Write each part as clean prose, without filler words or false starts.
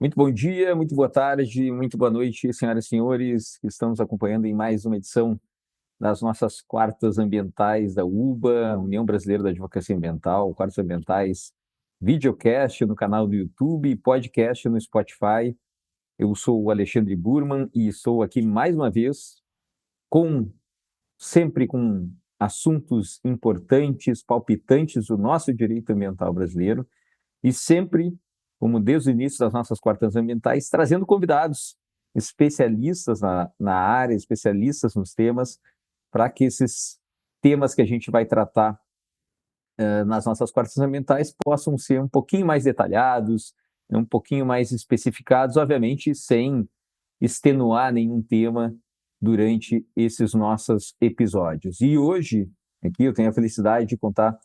Muito bom dia, muito boa tarde, muito boa noite, senhoras e senhores que estão nos acompanhando em mais uma edição das nossas quartas ambientais da UBA, União Brasileira da Advocacia Ambiental, quartas ambientais, videocast no canal do YouTube, podcast no Spotify. Eu sou o Alexandre Burman e estou aqui mais uma vez sempre com assuntos importantes, palpitantes do nosso direito ambiental brasileiro e sempre, como desde o início das nossas quartas ambientais, trazendo convidados especialistas na área, especialistas nos temas, para que esses temas que a gente vai tratar nas nossas quartas ambientais possam ser um pouquinho mais detalhados, um pouquinho mais especificados, obviamente sem extenuar nenhum tema durante esses nossos episódios. E hoje, aqui eu tenho a felicidade de contar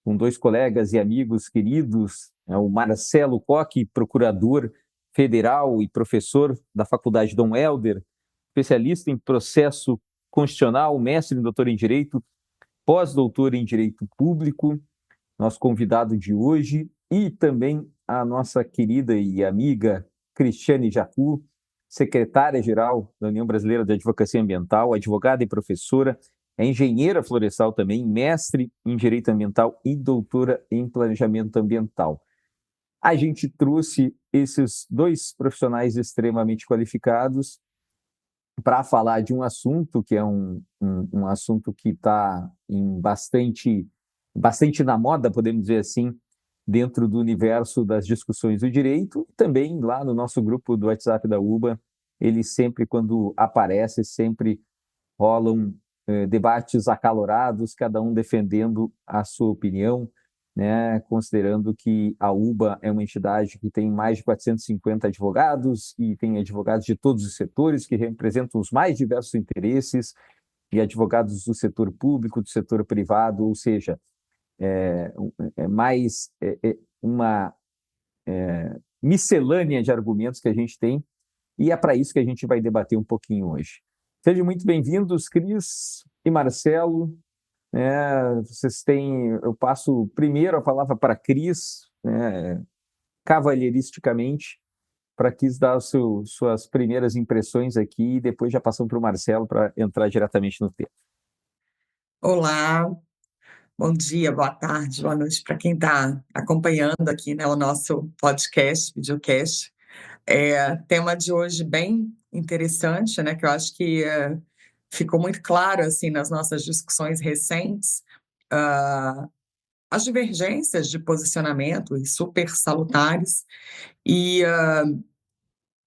com dois colegas e amigos queridos, o Marcelo Koch, procurador federal e professor da Faculdade Dom Helder, especialista em processo constitucional, mestre e doutor em Direito, pós-doutor em Direito Público, nosso convidado de hoje, e também a nossa querida e amiga Cristiane Jacu, secretária-geral da União Brasileira de Advocacia Ambiental, advogada e professora, é engenheira florestal também, mestre em Direito Ambiental e doutora em Planejamento Ambiental. A gente trouxe esses dois profissionais extremamente qualificados para falar de um assunto que é um assunto que está bastante na moda, podemos dizer assim, dentro do universo das discussões do direito, também lá no nosso grupo do WhatsApp da UBA, ele sempre, quando aparece, sempre rolam debates acalorados, cada um defendendo a sua opinião, né, considerando que a UBA é uma entidade que tem mais de 450 advogados e tem advogados de todos os setores que representam os mais diversos interesses e advogados do setor público, do setor privado, ou seja, uma miscelânea de argumentos que a gente tem e é para isso que a gente vai debater um pouquinho hoje. Sejam muito bem-vindos, Cris e Marcelo. Eu passo primeiro a palavra para a Cris, cavalheiristicamente, para Cris dar suas primeiras impressões aqui e depois já passamos para o Marcelo para entrar diretamente no tema. Olá, bom dia, boa tarde, boa noite para quem está acompanhando aqui, né, o nosso podcast, videocast. Tema de hoje bem interessante, né, que eu acho que ficou muito claro assim nas nossas discussões recentes, ah, as divergências de posicionamento e super salutares e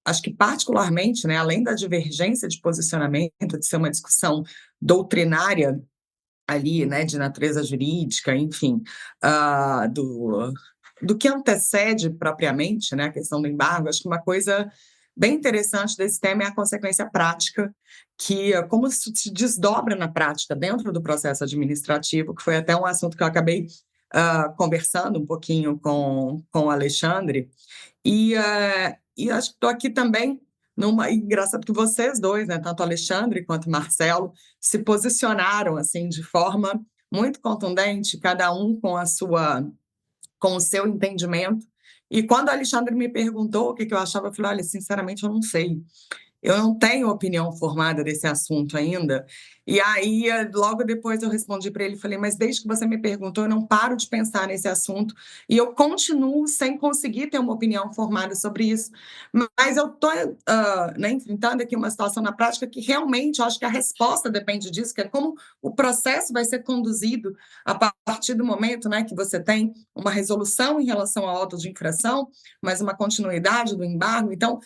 acho que particularmente, né, além da divergência de posicionamento, de ser uma discussão doutrinária ali, né, de natureza jurídica, enfim, do que antecede propriamente, né, a questão do embargo, acho que uma coisa bem interessante desse tema é a consequência prática, que como isso se desdobra na prática dentro do processo administrativo, que foi até um assunto que eu acabei conversando um pouquinho com o Alexandre, e acho que estou aqui também engraçado que vocês dois, né, tanto o Alexandre quanto o Marcelo, se posicionaram assim de forma muito contundente, cada um com o seu entendimento. E quando o Alexandre me perguntou o que eu achava, eu falei: olha, sinceramente, eu não sei. Eu não tenho opinião formada desse assunto ainda. E aí, logo depois eu respondi para ele, falei, mas desde que você me perguntou, eu não paro de pensar nesse assunto e eu continuo sem conseguir ter uma opinião formada sobre isso. Mas eu estou né, enfrentando aqui uma situação na prática que realmente eu acho que a resposta depende disso, que é como o processo vai ser conduzido a partir do momento, né, que você tem uma resolução em relação ao auto de infração, mas uma continuidade do embargo. Então,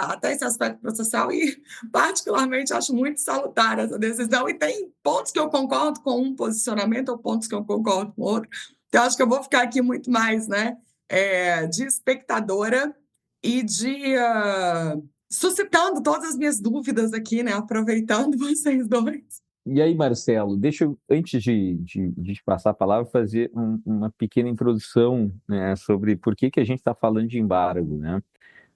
até esse aspecto processual, e particularmente acho muito salutar essa decisão, e tem pontos que eu concordo com um posicionamento ou pontos que eu concordo com outro, então acho que eu vou ficar aqui muito mais, né, de espectadora e de suscitando todas as minhas dúvidas aqui, né, aproveitando vocês dois. E aí, Marcelo, deixa eu, antes de te passar a palavra, fazer uma pequena introdução, né, sobre por que a gente está falando de embargo, né?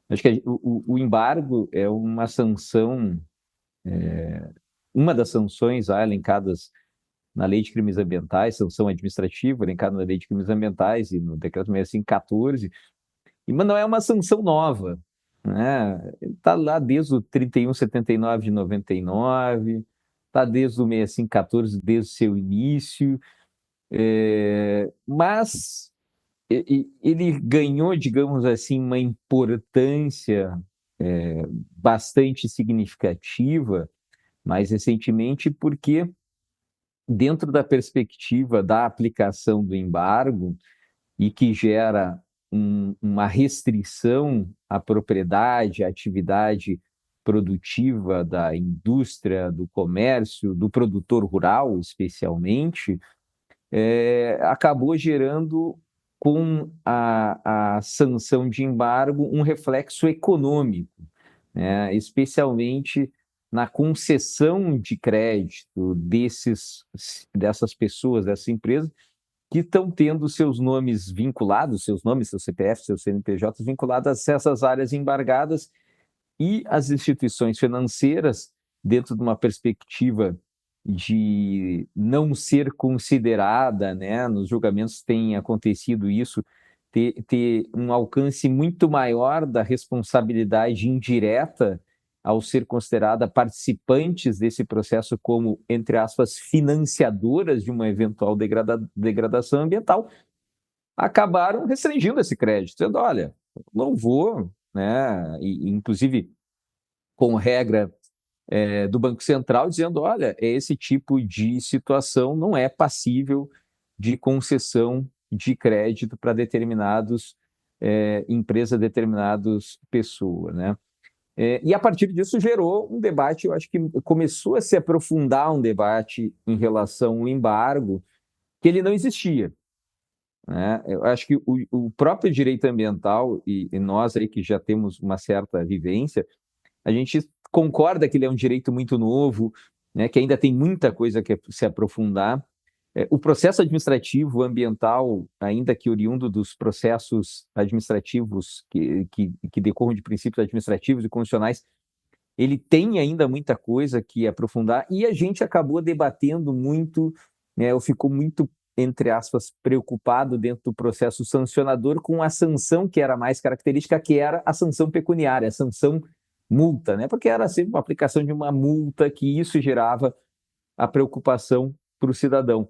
Acho que o embargo é uma sanção, uma das sanções elencadas na Lei de Crimes Ambientais, sanção administrativa elencada na Lei de Crimes Ambientais e no Decreto 6514, Mas não é uma sanção nova, né? Está lá desde o 3179 de 99, está desde o 6514, desde o seu início, mas ele ganhou, digamos assim, uma importância bastante significativa mais recentemente, porque dentro da perspectiva da aplicação do embargo, e que gera uma restrição à propriedade, à atividade produtiva da indústria, do comércio, do produtor rural, especialmente, acabou gerando, com a sanção de embargo, um reflexo econômico, né? Especialmente na concessão de crédito dessas pessoas, dessas empresas, que estão tendo seus nomes vinculados, seus nomes, seus CPF, seus CNPJs vinculados a essas áreas embargadas, e as instituições financeiras, dentro de uma perspectiva de não ser considerada, né, nos julgamentos tem acontecido isso, ter um alcance muito maior da responsabilidade indireta ao ser considerada participantes desse processo como, entre aspas, financiadoras de uma eventual degradação ambiental, acabaram restringindo esse crédito, dizendo, olha, não vou, né, e, inclusive com regra do Banco Central, dizendo, olha, esse tipo de situação não é passível de concessão de crédito para determinados empresas, determinadas pessoas, né? E a partir disso gerou um debate, eu acho que começou a se aprofundar um debate em relação ao embargo, que ele não existia, né? Eu acho que o próprio direito ambiental, e nós aí que já temos uma certa vivência, a gente concorda que ele é um direito muito novo, né, que ainda tem muita coisa que se aprofundar. O processo administrativo ambiental, ainda que oriundo dos processos administrativos que decorram de princípios administrativos e constitucionais, ele tem ainda muita coisa que aprofundar, e a gente acabou debatendo muito, né, eu fico muito, entre aspas, preocupado dentro do processo sancionador com a sanção que era mais característica, que era a sanção pecuniária, a sanção multa, né? Porque era sempre uma aplicação de uma multa, que isso gerava a preocupação para o cidadão.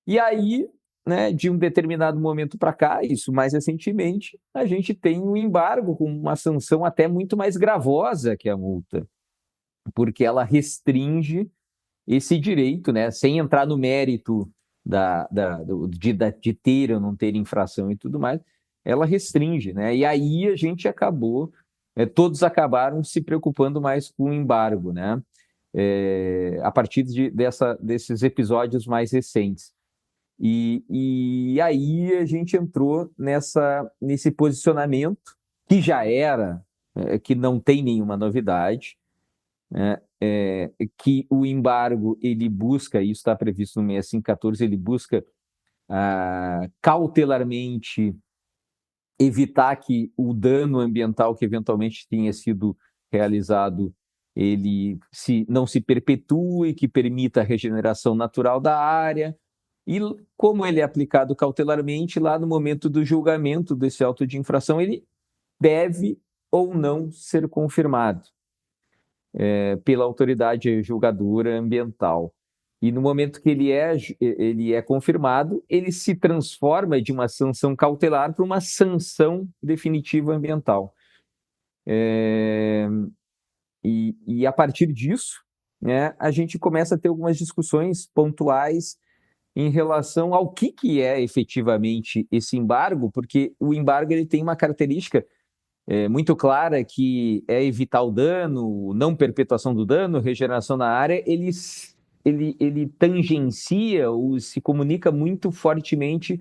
E aí, né, de um determinado momento para cá, isso mais recentemente, a gente tem um embargo com uma sanção até muito mais gravosa que a multa, porque ela restringe esse direito, né, sem entrar no mérito de ter ou não ter infração e tudo mais, ela restringe, né? E aí a gente acabou, todos acabaram se preocupando mais com o embargo, né? A partir desses episódios mais recentes. E aí a gente entrou nesse posicionamento, que já era, que não tem nenhuma novidade, né? Que o embargo, ele busca, isso está previsto no 6514, ele busca cautelarmente evitar que o dano ambiental que eventualmente tenha sido realizado, ele não se perpetue, que permita a regeneração natural da área. E como ele é aplicado cautelarmente, lá no momento do julgamento desse auto de infração, ele deve ou não ser confirmado pela autoridade julgadora ambiental. E no momento que ele é confirmado, ele se transforma de uma sanção cautelar para uma sanção definitiva ambiental. E a partir disso, né, a gente começa a ter algumas discussões pontuais em relação ao que é efetivamente esse embargo, porque o embargo ele tem uma característica muito clara, que é evitar o dano, não perpetuação do dano, regeneração na área. Ele tangencia ou se comunica muito fortemente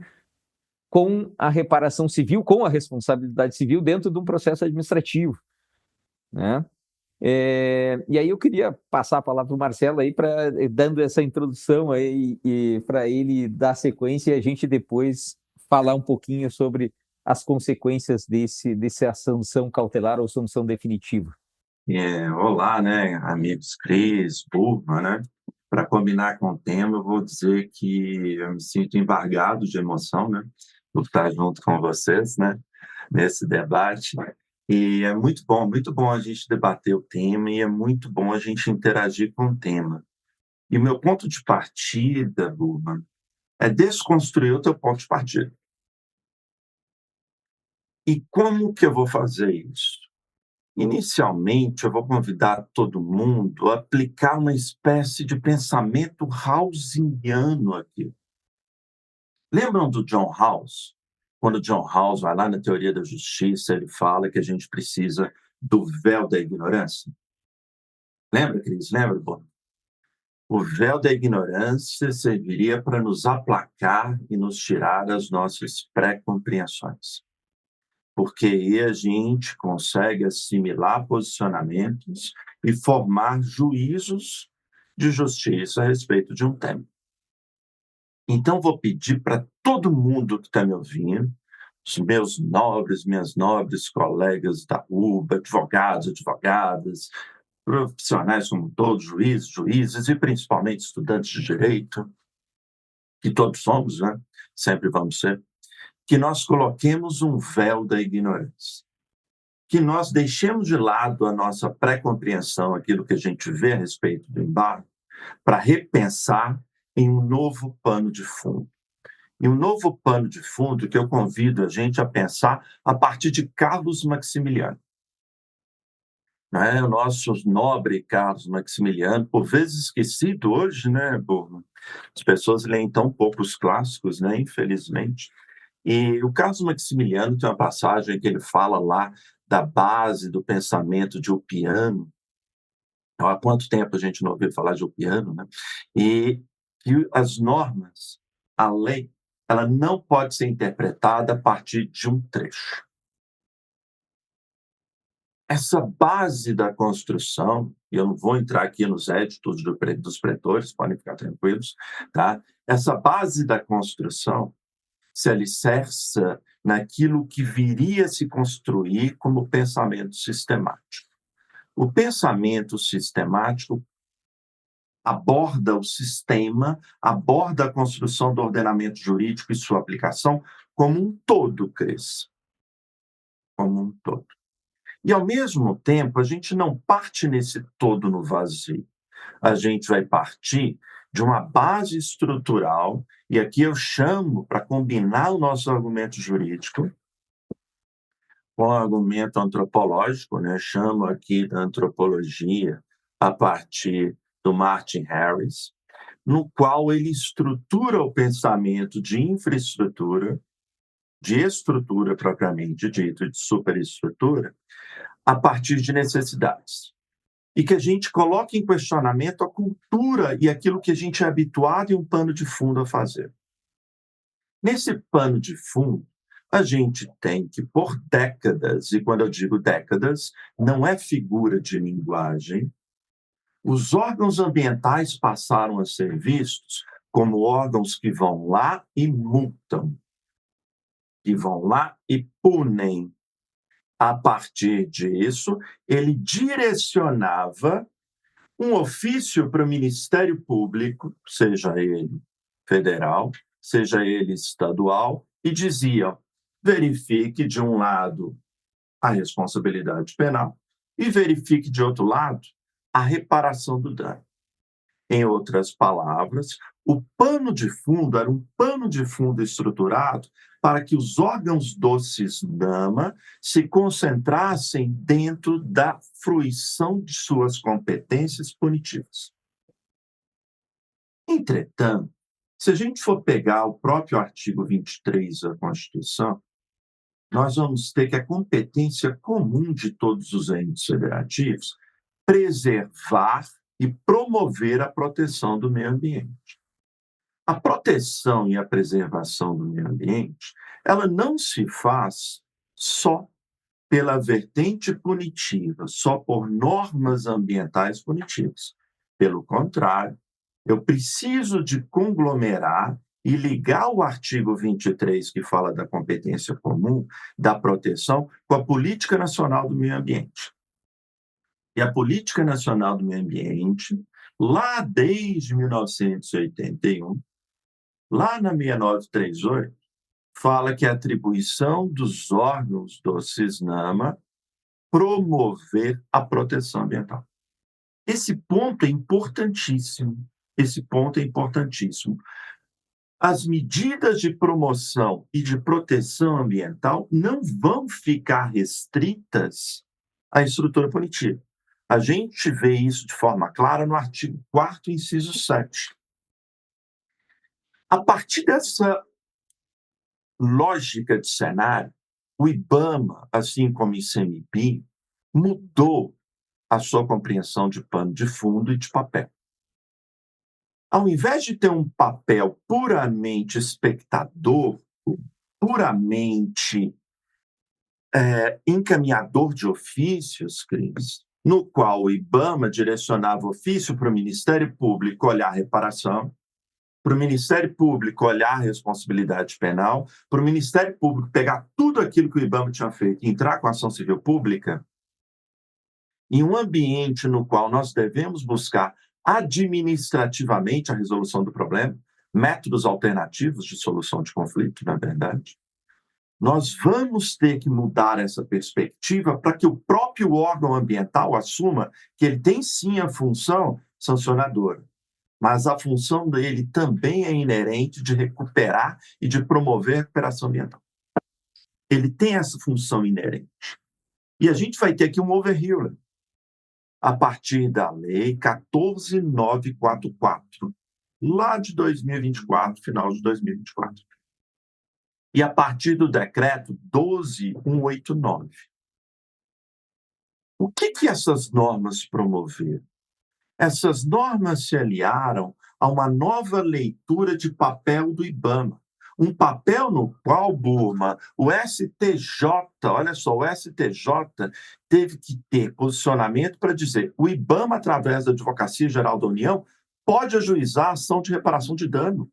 com a reparação civil, com a responsabilidade civil dentro de um processo administrativo, né? E aí eu queria passar a palavra para o Marcelo aí, dando essa introdução aí, e para ele dar sequência e a gente depois falar um pouquinho sobre as consequências dessa sanção cautelar ou sanção definitiva. Olá, né, amigos Cris, Burma, né? Para combinar com o tema, eu vou dizer que eu me sinto embargado de emoção, né, por estar junto com vocês, né? nesse debate. E é muito bom a gente debater o tema e é muito bom a gente interagir com o tema. E o meu ponto de partida, Burma, é desconstruir o teu ponto de partida. E como que eu vou fazer isso? Inicialmente, eu vou convidar todo mundo a aplicar uma espécie de pensamento Rawlsiano aqui. Lembram do John Rawls? Quando John Rawls vai lá na teoria da justiça, ele fala que a gente precisa do véu da ignorância. Lembra, Cris? Lembra, Bono? O véu da ignorância serviria para nos aplacar e nos tirar as nossas pré-compreensões. Porque aí a gente consegue assimilar posicionamentos e formar juízos de justiça a respeito de um tema. Então, vou pedir para todo mundo que está me ouvindo, os meus nobres, minhas nobres colegas da UBA, advogados, advogadas, profissionais como todos, juízes, juízes e principalmente estudantes de direito, que todos somos, né? Sempre vamos ser, que nós coloquemos um véu da ignorância, que nós deixemos de lado a nossa pré-compreensão, aquilo que a gente vê a respeito do embargo, para repensar em um novo pano de fundo. E um novo pano de fundo que eu convido a gente a pensar a partir de Carlos Maximiliano. Né? O nosso nobre Carlos Maximiliano, por vezes esquecido hoje, né, Burma? As pessoas leem tão poucos clássicos, né, infelizmente. E o Carlos Maximiliano tem uma passagem que ele fala lá da base do pensamento de Ulpiano. Há quanto tempo a gente não ouviu falar de Ulpiano, né? E que as normas, a lei, ela não pode ser interpretada a partir de um trecho. Essa base da construção, e eu não vou entrar aqui nos éditos dos pretores, podem ficar tranquilos, tá? Essa base da construção se alicerça naquilo que viria a se construir como pensamento sistemático. O pensamento sistemático aborda o sistema, aborda a construção do ordenamento jurídico e sua aplicação como um todo, Cris. Como um todo. E, ao mesmo tempo, a gente não parte nesse todo no vazio. A gente vai partir de uma base estrutural, e aqui eu chamo, para combinar o nosso argumento jurídico com o argumento antropológico, né? Chamo aqui da antropologia a partir do Martin Harris, no qual ele estrutura o pensamento de infraestrutura, de estrutura propriamente dita, de superestrutura, a partir de necessidades. E que a gente coloque em questionamento a cultura e aquilo que a gente é habituado em um pano de fundo a fazer. Nesse pano de fundo, a gente tem que, por décadas, e quando eu digo décadas, não é figura de linguagem, os órgãos ambientais passaram a ser vistos como órgãos que vão lá e multam, que vão lá e punem. A partir disso, ele direcionava um ofício para o Ministério Público, seja ele federal, seja ele estadual, e dizia: verifique de um lado a responsabilidade penal e verifique de outro lado a reparação do dano. Em outras palavras, o pano de fundo era um pano de fundo estruturado para que os órgãos do SISDAMA se concentrassem dentro da fruição de suas competências punitivas. Entretanto, se a gente for pegar o próprio artigo 23 da Constituição, nós vamos ter que a competência comum de todos os entes federativos preservar e promover a proteção do meio ambiente. A proteção e a preservação do meio ambiente, ela não se faz só pela vertente punitiva, só por normas ambientais punitivas. Pelo contrário, eu preciso de conglomerar e ligar o artigo 23, que fala da competência comum, da proteção, com a Política Nacional do Meio Ambiente. E a Política Nacional do Meio Ambiente, lá desde 1981, lá na 6938, fala que é atribuição dos órgãos do CISNAMA promover a proteção ambiental. Esse ponto é importantíssimo. Esse ponto é importantíssimo. As medidas de promoção e de proteção ambiental não vão ficar restritas à estrutura punitiva. A gente vê isso de forma clara no artigo 4º, inciso 7. A partir dessa lógica de cenário, o IBAMA, assim como o ICMBio, mudou a sua compreensão de pano de fundo e de papel. Ao invés de ter um papel puramente espectador, puramente encaminhador de ofícios, Cris, no qual o IBAMA direcionava ofício para o Ministério Público olhar a reparação, para o Ministério Público olhar a responsabilidade penal, para o Ministério Público pegar tudo aquilo que o IBAMA tinha feito e entrar com a ação civil pública, em um ambiente no qual nós devemos buscar administrativamente a resolução do problema, métodos alternativos de solução de conflito, na verdade, nós vamos ter que mudar essa perspectiva para que o próprio órgão ambiental assuma que ele tem sim a função sancionadora, mas a função dele também é inerente de recuperar e de promover a recuperação ambiental. Ele tem essa função inerente. E a gente vai ter aqui um overhearing a partir da Lei 14.944, lá de 2024, final de 2024. E a partir do decreto 12.189. O que essas normas promoveram? Essas normas se aliaram a uma nova leitura de papel do IBAMA. Um papel no qual, Burma, o STJ, olha só, o STJ teve que ter posicionamento para dizer o IBAMA, através da Advocacia Geral da União, pode ajuizar a ação de reparação de dano.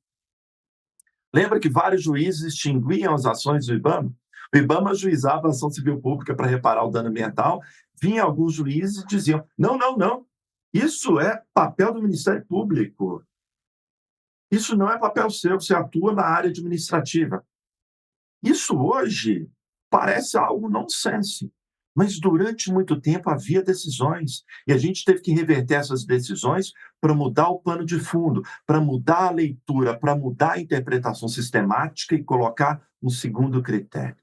Lembra que vários juízes extinguiam as ações do IBAMA? O IBAMA ajuizava a ação civil pública para reparar o dano ambiental, vinha alguns juízes e diziam, não, isso é papel do Ministério Público. Isso não é papel seu, você atua na área administrativa. Isso hoje parece algo nonsense, mas durante muito tempo havia decisões, e a gente teve que reverter essas decisões para mudar o pano de fundo, para mudar a leitura, para mudar a interpretação sistemática e colocar um segundo critério.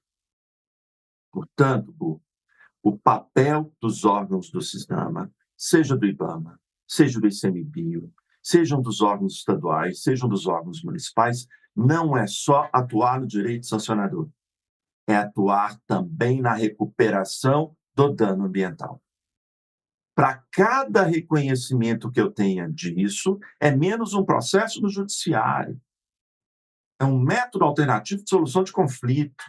Portanto, o papel dos órgãos do CISNAMA, seja do IBAMA, seja do ICMBio, sejam dos órgãos estaduais, sejam dos órgãos municipais, não é só atuar no direito sancionador, é atuar também na recuperação do dano ambiental. Para cada reconhecimento que eu tenha disso, é menos um processo no judiciário. É um método alternativo de solução de conflito.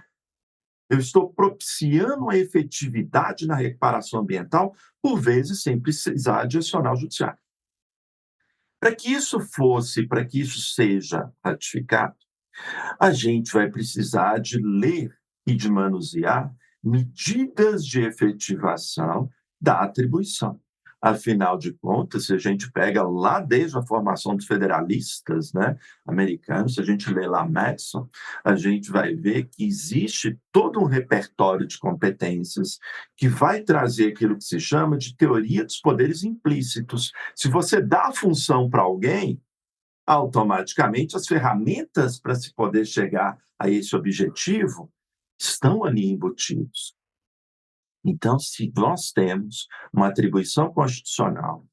Eu estou propiciando a efetividade na reparação ambiental, por vezes sem precisar de acionar o judiciário. Para que isso seja ratificado, a gente vai precisar de ler e de manusear medidas de efetivação da atribuição. Afinal de contas, se a gente pega lá desde a formação dos federalistas, né, americanos, se a gente lê lá Madison, a gente vai ver que existe todo um repertório de competências que vai trazer aquilo que se chama de teoria dos poderes implícitos. Se você dá a função para alguém, automaticamente as ferramentas para se poder chegar a esse objetivo estão ali embutidos. Então, se nós temos uma atribuição constitucional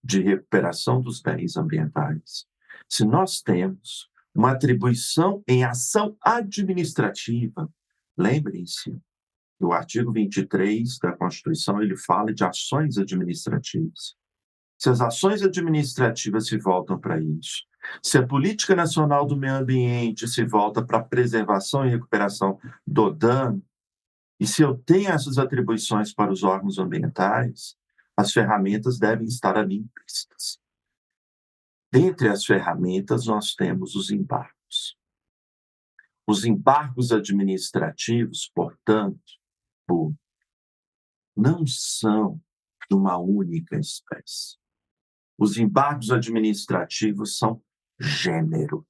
de recuperação dos bens ambientais, se nós temos uma atribuição em ação administrativa, lembrem-se, o artigo 23 da Constituição, ele fala de ações administrativas. Se as ações administrativas se voltam para isso, se a Política Nacional do Meio Ambiente se volta para a preservação e recuperação do dano, e se eu tenho essas atribuições para os órgãos ambientais, as ferramentas devem estar ali implícitas. Dentre as ferramentas, nós temos os embargos. Os embargos administrativos, portanto, não são de uma única espécie. Os embargos administrativos são gênero.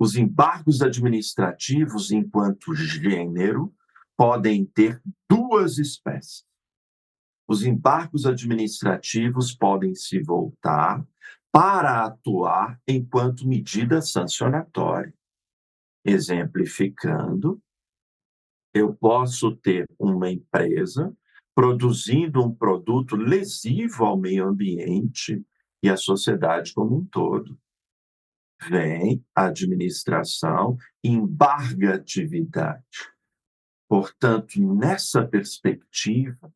Os embargos administrativos, enquanto gênero, podem ter duas espécies. Os embargos administrativos podem se voltar para atuar enquanto medida sancionatória. Exemplificando, eu posso ter uma empresa produzindo um produto lesivo ao meio ambiente e à sociedade como um todo. Vem a administração e embarga a atividade. Portanto, nessa perspectiva,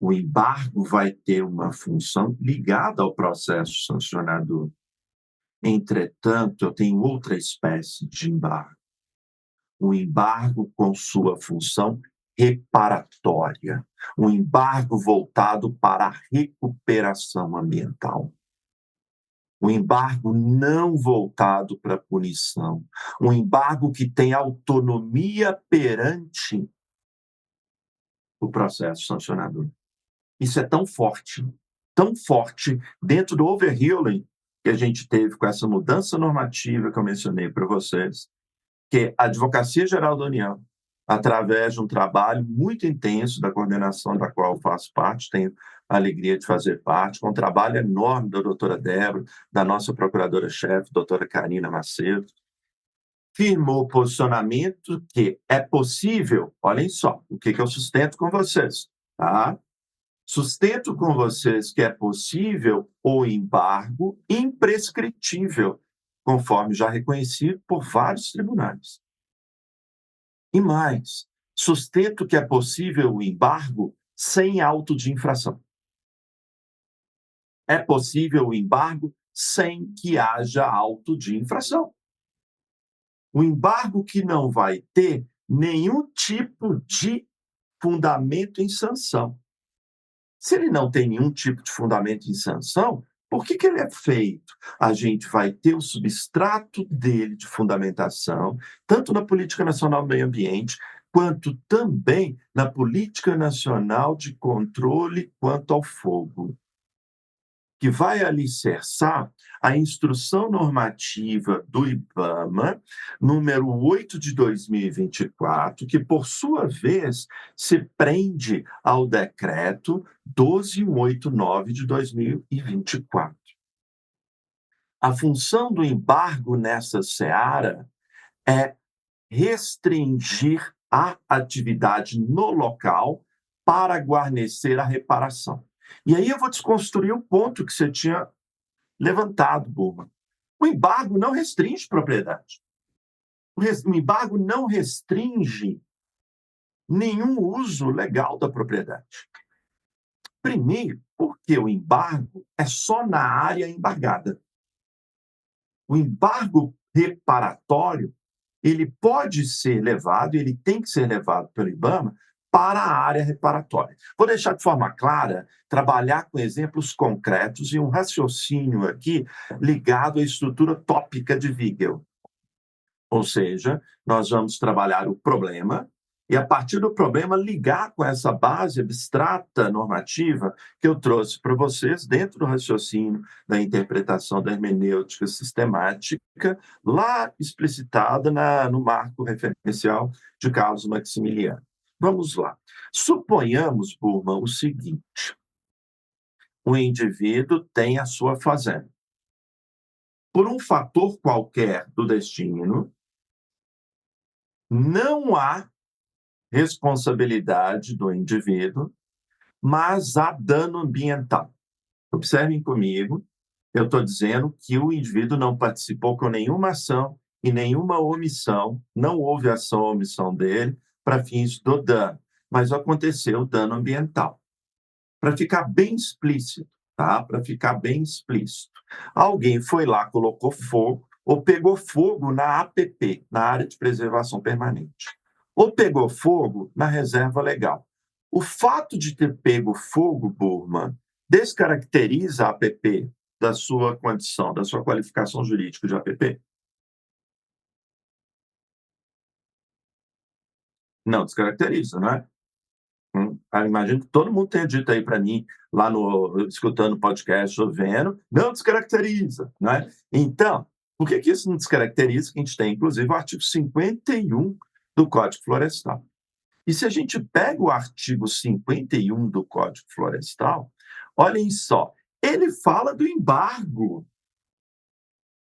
o embargo vai ter uma função ligada ao processo sancionador. Entretanto, eu tenho outra espécie de embargo. O embargo com sua função reparatória. Um embargo voltado para a recuperação ambiental. Um embargo não voltado para a punição. Um embargo que tem autonomia perante o processo sancionador. Isso é tão forte dentro do overhauling que a gente teve com essa mudança normativa que eu mencionei para vocês, que a Advocacia Geral da União, através de um trabalho muito intenso da coordenação da qual eu faço parte, tenho a alegria de fazer parte, com um trabalho enorme da doutora Débora, da nossa procuradora-chefe, doutora Karina Macedo, firmou o posicionamento que é possível, olhem só, o que eu sustento com vocês, tá? Sustento com vocês que é possível o embargo imprescritível, conforme já reconhecido por vários tribunais. E mais, sustento que é possível o embargo sem auto de infração. É possível o embargo sem que haja auto de infração. O embargo que não vai ter nenhum tipo de fundamento em sanção. Se ele não tem nenhum tipo de fundamento em sanção, por que ele é feito? A gente vai ter o substrato dele de fundamentação, tanto na Política Nacional do Meio Ambiente, quanto também na Política Nacional de Controle quanto ao Fogo, que vai alicerçar a Instrução Normativa do IBAMA, número 8 de 2024, que, por sua vez, se prende ao Decreto 12189 de 2024. A função do embargo nessa seara é restringir a atividade no local para guarnecer a reparação. E aí eu vou desconstruir o ponto que você tinha levantado, Burma. O embargo não restringe propriedade. O embargo não restringe nenhum uso legal da propriedade. Primeiro, porque o embargo é só na área embargada. O embargo reparatório, ele pode ser levado, ele tem que ser levado pelo IBAMA para a área reparatória. Vou deixar de forma clara, trabalhar com exemplos concretos e um raciocínio aqui ligado à estrutura tópica de Wiegel. Ou seja, nós vamos trabalhar o problema e, a partir do problema, ligar com essa base abstrata normativa que eu trouxe para vocês dentro do raciocínio da interpretação da hermenêutica sistemática, lá explicitada no marco referencial de Carlos Maximiliano. Vamos lá. Suponhamos, Burma, o seguinte: o indivíduo tem a sua fazenda. Por um fator qualquer do destino, não há responsabilidade do indivíduo, mas há dano ambiental. Observem comigo, eu estou dizendo que o indivíduo não participou com nenhuma ação e nenhuma omissão, não houve ação ou omissão dele para fins do dano, mas aconteceu dano ambiental. Para ficar bem explícito, tá? Para ficar bem explícito. Alguém foi lá, colocou fogo, ou pegou fogo na APP, na Área de Preservação Permanente, ou pegou fogo na reserva legal. O fato de ter pego fogo, Burma, descaracteriza a APP da sua condição, da sua qualificação jurídica de APP? Não descaracteriza, não é? Imagino que todo mundo tenha dito aí para mim, lá escutando o podcast ou vendo, não descaracteriza, não é? Então, Por que que isso não descaracteriza? Que a gente tem, inclusive, o artigo 51 do Código Florestal. E se a gente pega o artigo 51 do Código Florestal, olhem só, ele fala do embargo,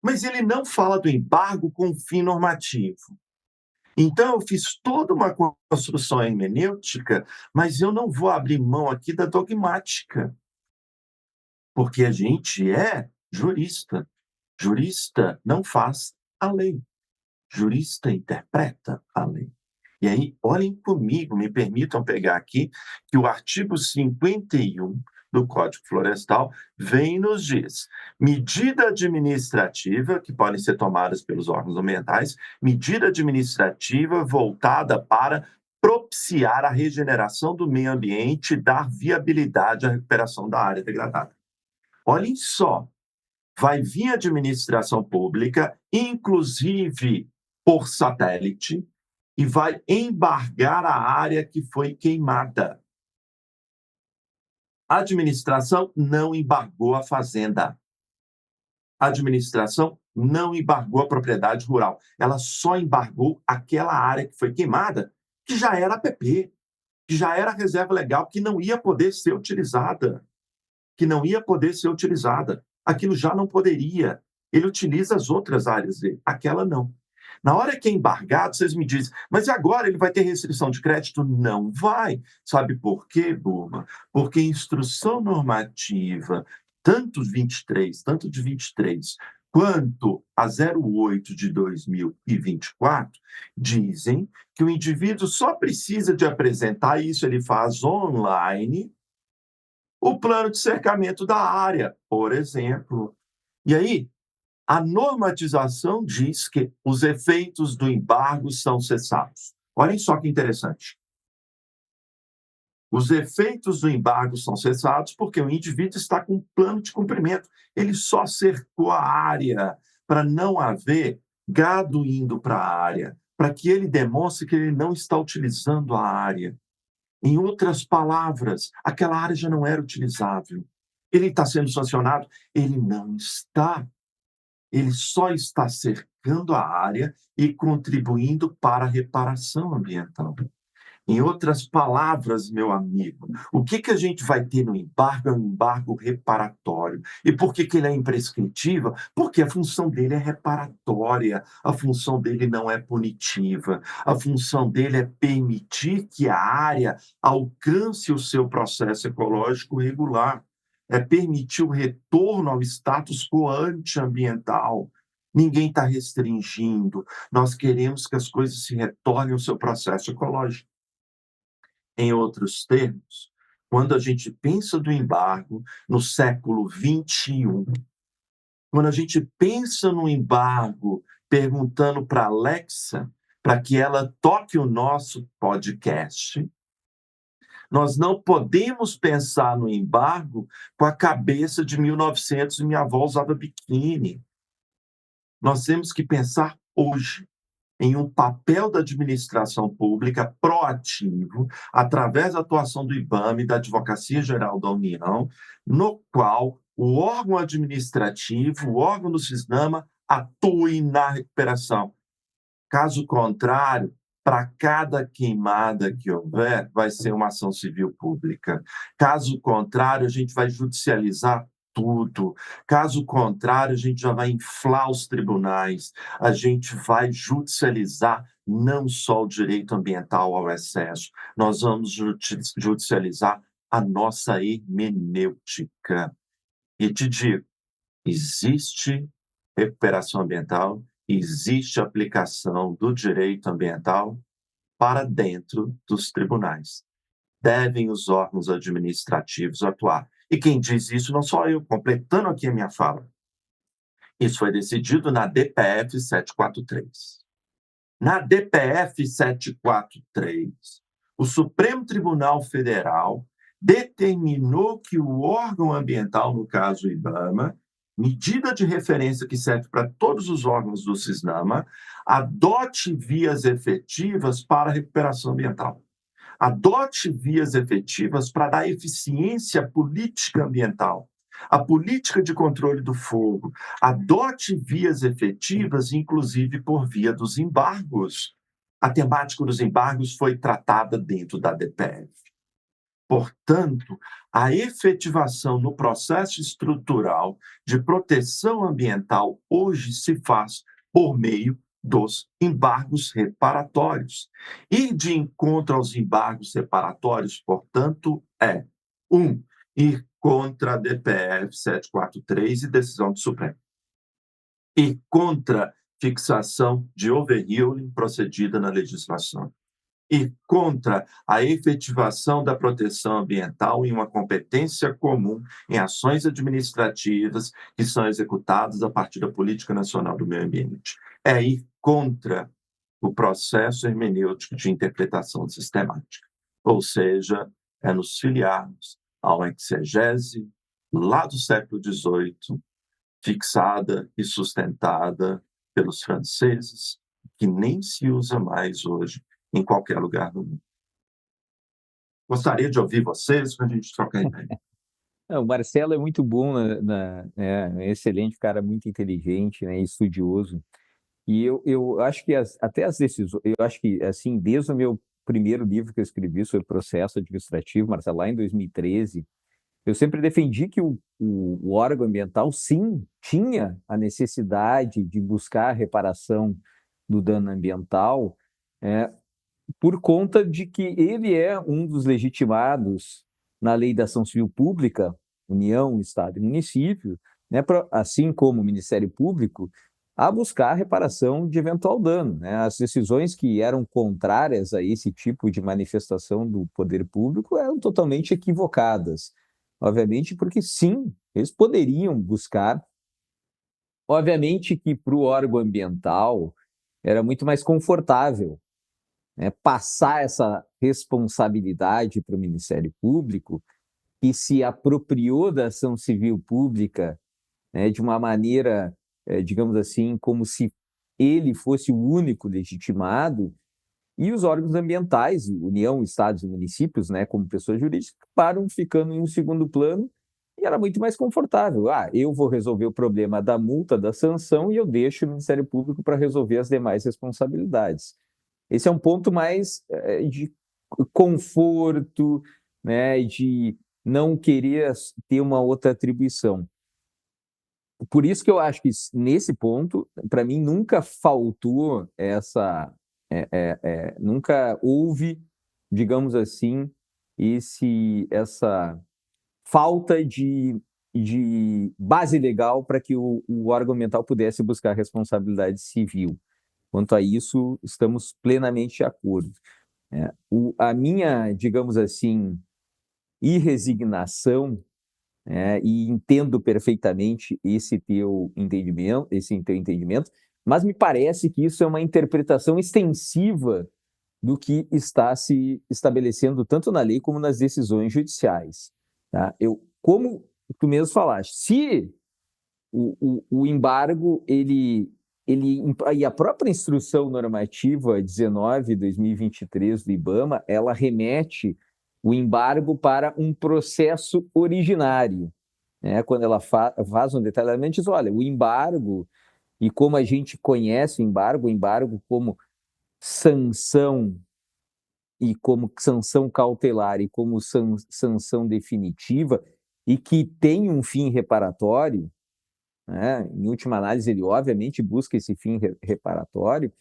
mas ele não fala do embargo com fim normativo. Então, eu fiz toda uma construção hermenêutica, mas eu não vou abrir mão aqui da dogmática, porque a gente é jurista. Jurista não faz a lei, jurista interpreta a lei. E aí, olhem comigo, me permitam pegar aqui, que o artigo 51 do Código Florestal vem e nos diz: medida administrativa, que podem ser tomadas pelos órgãos ambientais, medida administrativa voltada para propiciar a regeneração do meio ambiente e dar viabilidade à recuperação da área degradada. Olhem só, vai vir a administração pública, inclusive por satélite, e vai embargar a área que foi queimada. A administração não embargou a fazenda. A administração não embargou a propriedade rural. Ela só embargou aquela área que foi queimada, que já era APP, que já era reserva legal, que não ia poder ser utilizada. Aquilo já não poderia. Ele utiliza as outras áreas dele, aquela não. Na hora que é embargado, vocês me dizem, mas e agora ele vai ter restrição de crédito? Não vai. Sabe por quê, Burma? Porque a instrução normativa, tanto de 23, quanto a 08 de 2024, dizem que o indivíduo só precisa de apresentar, isso ele faz online, o plano de cercamento da área, por exemplo. E aí, a normatização diz que os efeitos do embargo são cessados. Olhem só que interessante. Os efeitos do embargo são cessados porque o indivíduo está com um plano de cumprimento. Ele só cercou a área para não haver gado indo para a área, para que ele demonstre que ele não está utilizando a área. Em outras palavras, aquela área já não era utilizável. Ele está sendo sancionado? Ele não está. Ele só está cercando a área e contribuindo para a reparação ambiental. Em outras palavras, meu amigo, o que a gente vai ter no embargo é um embargo reparatório. E por que ele é imprescritível? Porque a função dele é reparatória, a função dele não é punitiva, a função dele é permitir que a área alcance o seu processo ecológico regular, é permitir o retorno ao status quo antiambiental. Ninguém está restringindo, nós queremos que as coisas se retornem ao seu processo ecológico. Em outros termos, quando a gente pensa do embargo no século XXI, quando a gente pensa no embargo perguntando para a Alexa para que ela toque o nosso podcast, nós não podemos pensar no embargo com a cabeça de 1900 e minha avó usava biquíni. Nós temos que pensar hoje em um papel da administração pública proativo, através da atuação do IBAMA e da Advocacia Geral da União, no qual o órgão administrativo, o órgão do CISNAMA, atue na recuperação. Caso contrário, para cada queimada que houver, vai ser uma ação civil pública. Caso contrário, a gente vai judicializar tudo. Caso contrário, a gente já vai inflar os tribunais, a gente vai judicializar não só o direito ambiental ao excesso, nós vamos judicializar a nossa hermenêutica. E te digo, existe recuperação ambiental, existe aplicação do direito ambiental para dentro dos tribunais. Devem os órgãos administrativos atuar. E quem diz isso não sou eu, completando aqui a minha fala. Isso foi decidido na DPF 743. Na DPF 743, o Supremo Tribunal Federal determinou que o órgão ambiental, no caso o IBAMA, medida de referência que serve para todos os órgãos do CISNAMA, adote vias efetivas para a recuperação ambiental. Adote vias efetivas para dar eficiência política ambiental, a política de controle do fogo, adote vias efetivas, inclusive por via dos embargos. A temática dos embargos foi tratada dentro da DPF. Portanto, a efetivação no processo estrutural de proteção ambiental hoje se faz por meio dos embargos reparatórios. E de encontro aos embargos reparatórios, portanto, ir contra a DPF 743 e decisão do Supremo. Ir contra fixação de overruling procedida na legislação. Ir contra a efetivação da proteção ambiental em uma competência comum em ações administrativas que são executadas a partir da Política Nacional do Meio Ambiente. É ir contra o processo hermenêutico de interpretação sistemática. Ou seja, é nos filiarmos a uma exegese lá do século XVIII, fixada e sustentada pelos franceses, que nem se usa mais hoje em qualquer lugar do mundo. Gostaria de ouvir vocês para a gente trocar ideia. O Marcelo é muito bom, é excelente, cara, muito inteligente, né, estudioso. E eu acho que até as decisões, eu acho que, assim, desde o meu primeiro livro que eu escrevi sobre processo administrativo, Marcelo, lá em 2013, eu sempre defendi que o órgão ambiental, sim, tinha a necessidade de buscar a reparação do dano ambiental, por conta de que ele é um dos legitimados na Lei da Ação Civil Pública, União, Estado e Município, né, assim como o Ministério Público, a buscar a reparação de eventual dano, né? As decisões que eram contrárias a esse tipo de manifestação do poder público eram totalmente equivocadas. Obviamente, porque sim, eles poderiam buscar. Obviamente que para o órgão ambiental era muito mais confortável, né, passar essa responsabilidade para o Ministério Público, que se apropriou da ação civil pública, né, de uma maneira, digamos assim, como se ele fosse o único legitimado, e os órgãos ambientais, União, Estados e municípios, né, como pessoas jurídicas, param ficando em um segundo plano, e era muito mais confortável. Eu vou resolver o problema da multa, da sanção, e eu deixo o Ministério Público para resolver as demais responsabilidades. Esse é um ponto mais de conforto, né, de não querer ter uma outra atribuição. Por isso que eu acho que nesse ponto, para mim, nunca faltou nunca houve, digamos assim, essa falta de base legal para que o órgão ambiental pudesse buscar responsabilidade civil. Quanto a isso, estamos plenamente de acordo. A minha, digamos assim, irresignação, e entendo perfeitamente esse teu entendimento, mas me parece que isso é uma interpretação extensiva do que está se estabelecendo tanto na lei como nas decisões judiciais. Tá? Como tu mesmo falaste, se o embargo, e a própria instrução normativa 19/2023 do IBAMA, ela remete o embargo para um processo originário, né? Quando ela faz um detalhamento, diz, olha, o embargo, e como a gente conhece o embargo como sanção, e como sanção cautelar, e como sanção definitiva, e que tem um fim reparatório, né? Em última análise, ele obviamente busca esse fim reparatório.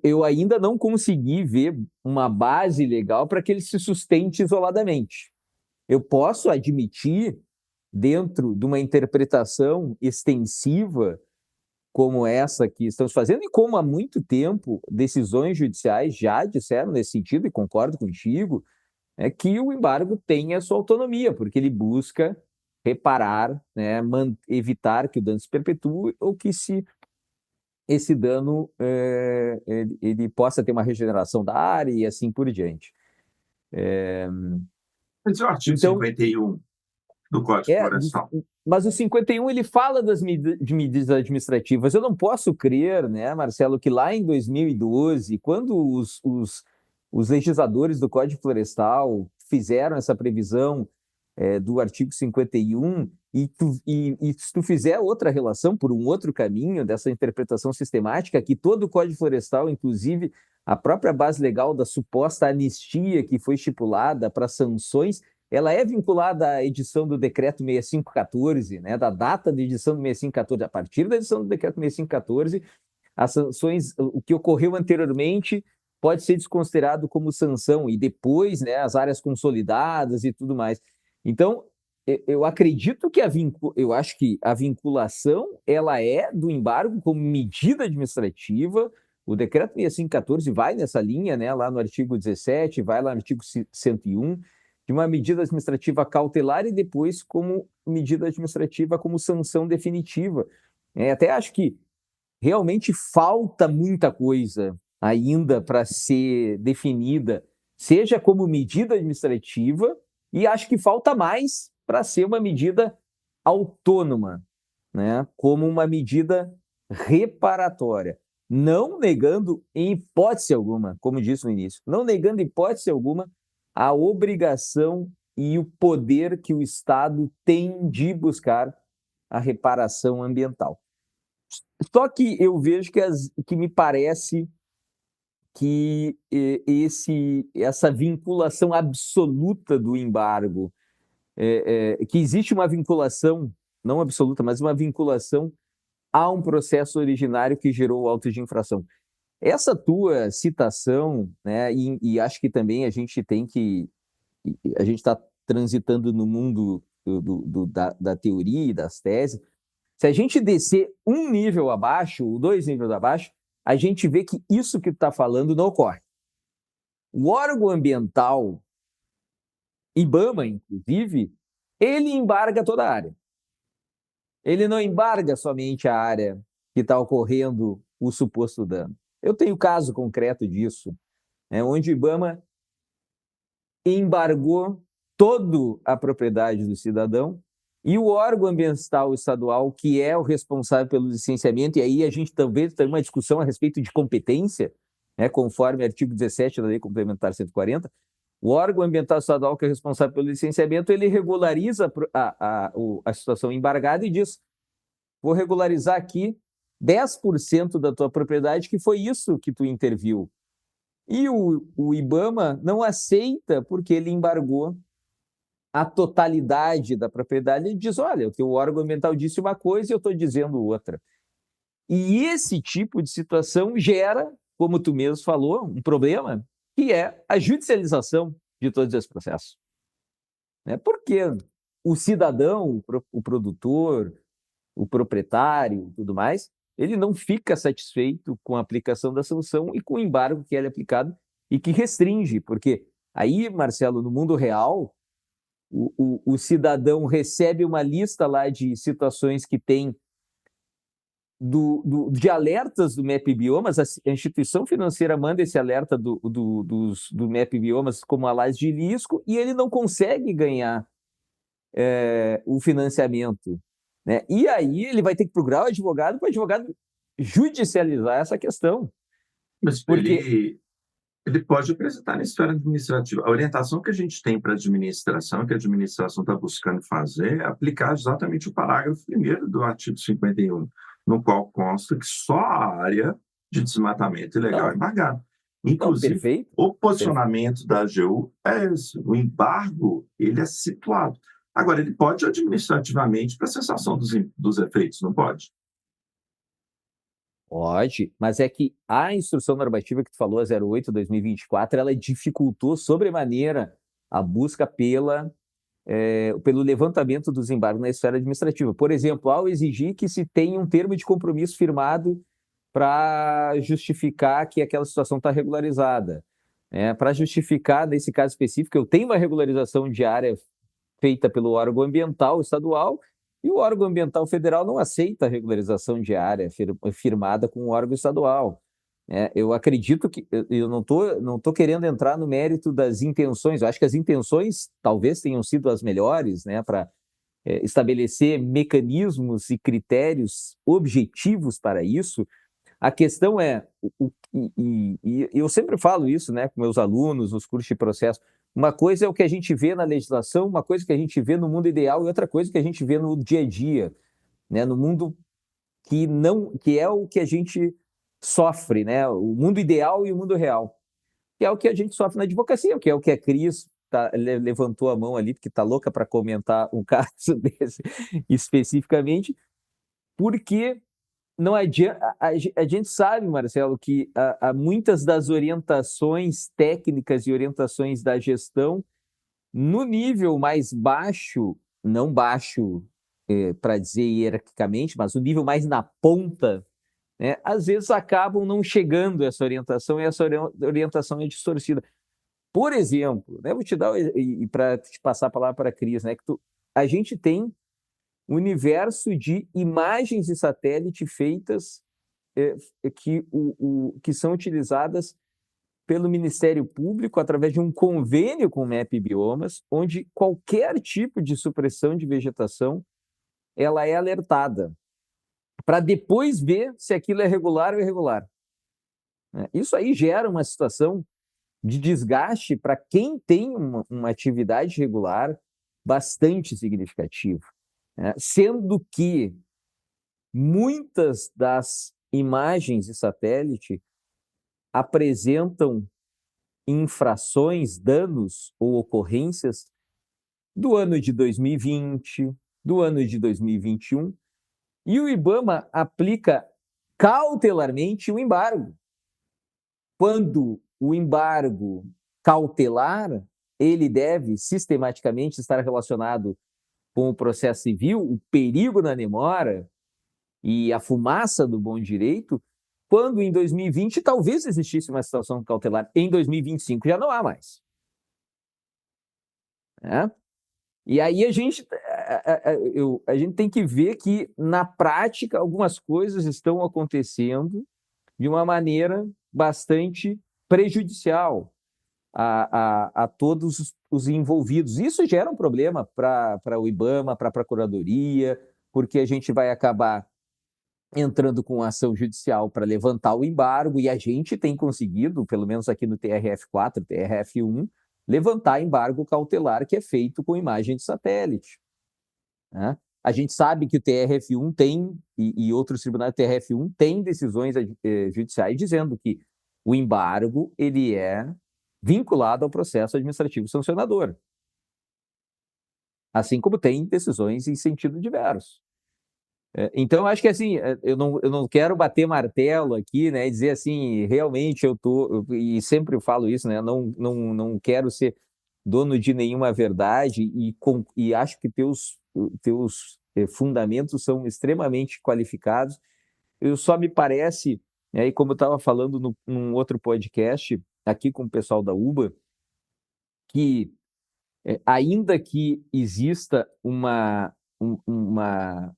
Eu ainda não consegui ver uma base legal para que ele se sustente isoladamente. Eu posso admitir, dentro de uma interpretação extensiva como essa que estamos fazendo, e como há muito tempo decisões judiciais já disseram nesse sentido, e concordo contigo, que o embargo tem a sua autonomia, porque ele busca reparar, né, evitar que o dano se perpetue ou que esse dano ele possa ter uma regeneração da área e assim por diante. Mas o artigo 51 do Código Florestal. Mas o 51 ele fala de medidas administrativas. Eu não posso crer, né, Marcelo, que lá em 2012, quando os legisladores do Código Florestal fizeram essa previsão do artigo 51, e se tu fizer outra relação por um outro caminho dessa interpretação sistemática, que todo o Código Florestal, inclusive a própria base legal da suposta anistia que foi estipulada para sanções, ela é vinculada à edição do Decreto 6514, né, da data de edição do 6514. A partir da edição do Decreto 6514, as sanções, o que ocorreu anteriormente pode ser desconsiderado como sanção, e depois, né, as áreas consolidadas e tudo mais. Então, eu acredito que eu acho que a vinculação ela é do embargo como medida administrativa. O Decreto 6514 vai nessa linha, né, lá no artigo 17, vai lá no artigo 101, de uma medida administrativa cautelar e depois como medida administrativa como sanção definitiva. Até acho que realmente falta muita coisa ainda para ser definida, seja como medida administrativa, e acho que falta mais para ser uma medida autônoma, né? Como uma medida reparatória. Não negando em hipótese alguma, como disse no início, não negando em hipótese alguma a obrigação e o poder que o Estado tem de buscar a reparação ambiental. Só que eu vejo que me parece que essa vinculação absoluta do embargo, que existe uma vinculação, não absoluta, mas uma vinculação a um processo originário que gerou o auto de infração. Essa tua citação, né, e acho que também a gente está transitando no mundo da teoria e das teses. Se a gente descer um nível abaixo, ou 2 níveis abaixo, a gente vê que isso que tu está falando não ocorre. O órgão ambiental, IBAMA, inclusive, ele embarga toda a área. Ele não embarga somente a área que está ocorrendo o suposto dano. Eu tenho caso concreto disso, onde o IBAMA embargou toda a propriedade do cidadão, e o órgão ambiental estadual, que é o responsável pelo licenciamento, e aí a gente talvez tenha uma discussão a respeito de competência, conforme o artigo 17 da Lei Complementar 140, o órgão ambiental estadual, que é responsável pelo licenciamento, ele regulariza a situação embargada e diz: vou regularizar aqui 10% da tua propriedade, que foi isso que tu interviu. E o IBAMA não aceita porque ele embargou a totalidade da propriedade. Ele diz: olha, o teu órgão ambiental disse uma coisa e eu estou dizendo outra. E esse tipo de situação gera, como tu mesmo falou, um problema, que é a judicialização de todos esses processos. Porque o cidadão, o produtor, o proprietário e tudo mais, ele não fica satisfeito com a aplicação da sanção e com o embargo que é aplicado e que restringe, porque aí, Marcelo, no mundo real, o cidadão recebe uma lista lá de situações que tem de alertas do MEP Biomas. A instituição financeira manda esse alerta do MEP Biomas como análise de risco, e ele não consegue ganhar o financiamento, né? E aí ele vai ter que procurar o advogado para o advogado judicializar essa questão. Mas porque ele pode apresentar na esfera administrativa. A orientação que a gente tem para a administração, que a administração está buscando fazer, é aplicar exatamente o parágrafo 1º do artigo 51, no qual consta que só a área de desmatamento ilegal é embargada. Inclusive, o posicionamento da AGU é esse: o embargo ele é situado. Agora, ele pode administrativamente para cessação dos efeitos, não pode? Pode, mas é que a instrução normativa que tu falou, a 08/2024, ela dificultou sobremaneira a busca pelo levantamento dos embargos na esfera administrativa. Por exemplo, ao exigir que se tenha um termo de compromisso firmado para justificar que aquela situação está regularizada. Para justificar, nesse caso específico, eu tenho uma regularização de área feita pelo órgão ambiental estadual, e o órgão ambiental federal não aceita a regularização de área firmada com o órgão estadual. Eu acredito que eu não tô querendo entrar no mérito das intenções. Eu acho que as intenções talvez tenham sido as melhores, para estabelecer mecanismos e critérios objetivos para isso. A questão é, e eu sempre falo isso, com meus alunos nos cursos de processo, Uma coisa é o que a gente vê na legislação, uma coisa que a gente vê no mundo ideal e outra coisa que a gente vê no dia a dia, né? No mundo que é o que a gente sofre, né? O mundo ideal e o mundo real, que é o que a gente sofre na advocacia, que é o que a Cris levantou a mão ali, porque está louca para comentar um caso desse especificamente, porque não adianta, a gente sabe, Marcelo, que muitas das orientações técnicas e orientações da gestão, no nível mais baixo, não baixo para dizer hierarquicamente, mas o nível mais na ponta, né, às vezes acabam não chegando essa orientação e essa orientação é distorcida. Por exemplo, né, vou te dar, e para te passar a palavra para a Cris, né, a gente tem um universo de imagens de satélite feitas que são utilizadas pelo Ministério Público através de um convênio com o MAP Biomas, onde qualquer tipo de supressão de vegetação ela é alertada, para depois ver se aquilo é regular ou irregular. Isso aí gera uma situação de desgaste para quem tem uma atividade regular bastante significativa, né? Sendo que muitas das imagens de satélite apresentam infrações, danos ou ocorrências do ano de 2020, do ano de 2021, e o IBAMA aplica cautelarmente o embargo. Quando o embargo cautelar, ele deve sistematicamente estar relacionado com o processo civil, o perigo na demora e a fumaça do bom direito, quando em 2020 talvez existisse uma situação cautelar, em 2025 já não há mais. Né? E aí a gente tem que ver que, na prática, algumas coisas estão acontecendo de uma maneira bastante prejudicial a todos os envolvidos. Isso gera um problema para o IBAMA, para a Procuradoria, porque a gente vai acabar entrando com ação judicial para levantar o embargo, e a gente tem conseguido, pelo menos aqui no TRF4, TRF1, levantar embargo cautelar que é feito com imagem de satélite. Né? A gente sabe que o TRF1 tem, e outros tribunais do TRF1 têm decisões judiciais dizendo que o embargo ele é vinculado ao processo administrativo sancionador. Assim como tem decisões em sentido diverso. Então, eu acho que assim, eu não quero bater martelo aqui, né, e dizer assim, realmente e sempre eu falo isso, né, não quero ser dono de nenhuma verdade e acho que teus fundamentos são extremamente qualificados. Eu só me parece, né, e como eu estava falando num outro podcast aqui com o pessoal da UBA, que ainda que exista uma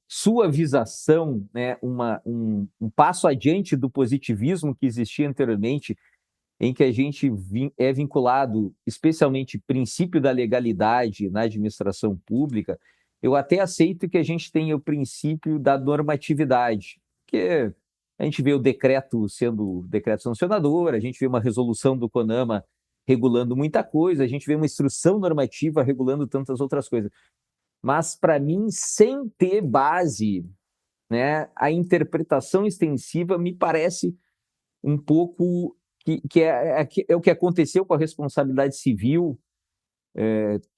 suavização, né, um passo adiante do positivismo que existia anteriormente, em que a gente é vinculado, especialmente, princípio da legalidade na administração pública, eu até aceito que a gente tenha o princípio da normatividade, porque a gente vê o decreto sendo decreto sancionador, a gente vê uma resolução do CONAMA regulando muita coisa, a gente vê uma instrução normativa regulando tantas outras coisas. Mas, para mim, sem ter base, né, a interpretação extensiva me parece um pouco que é o que aconteceu com a responsabilidade civil,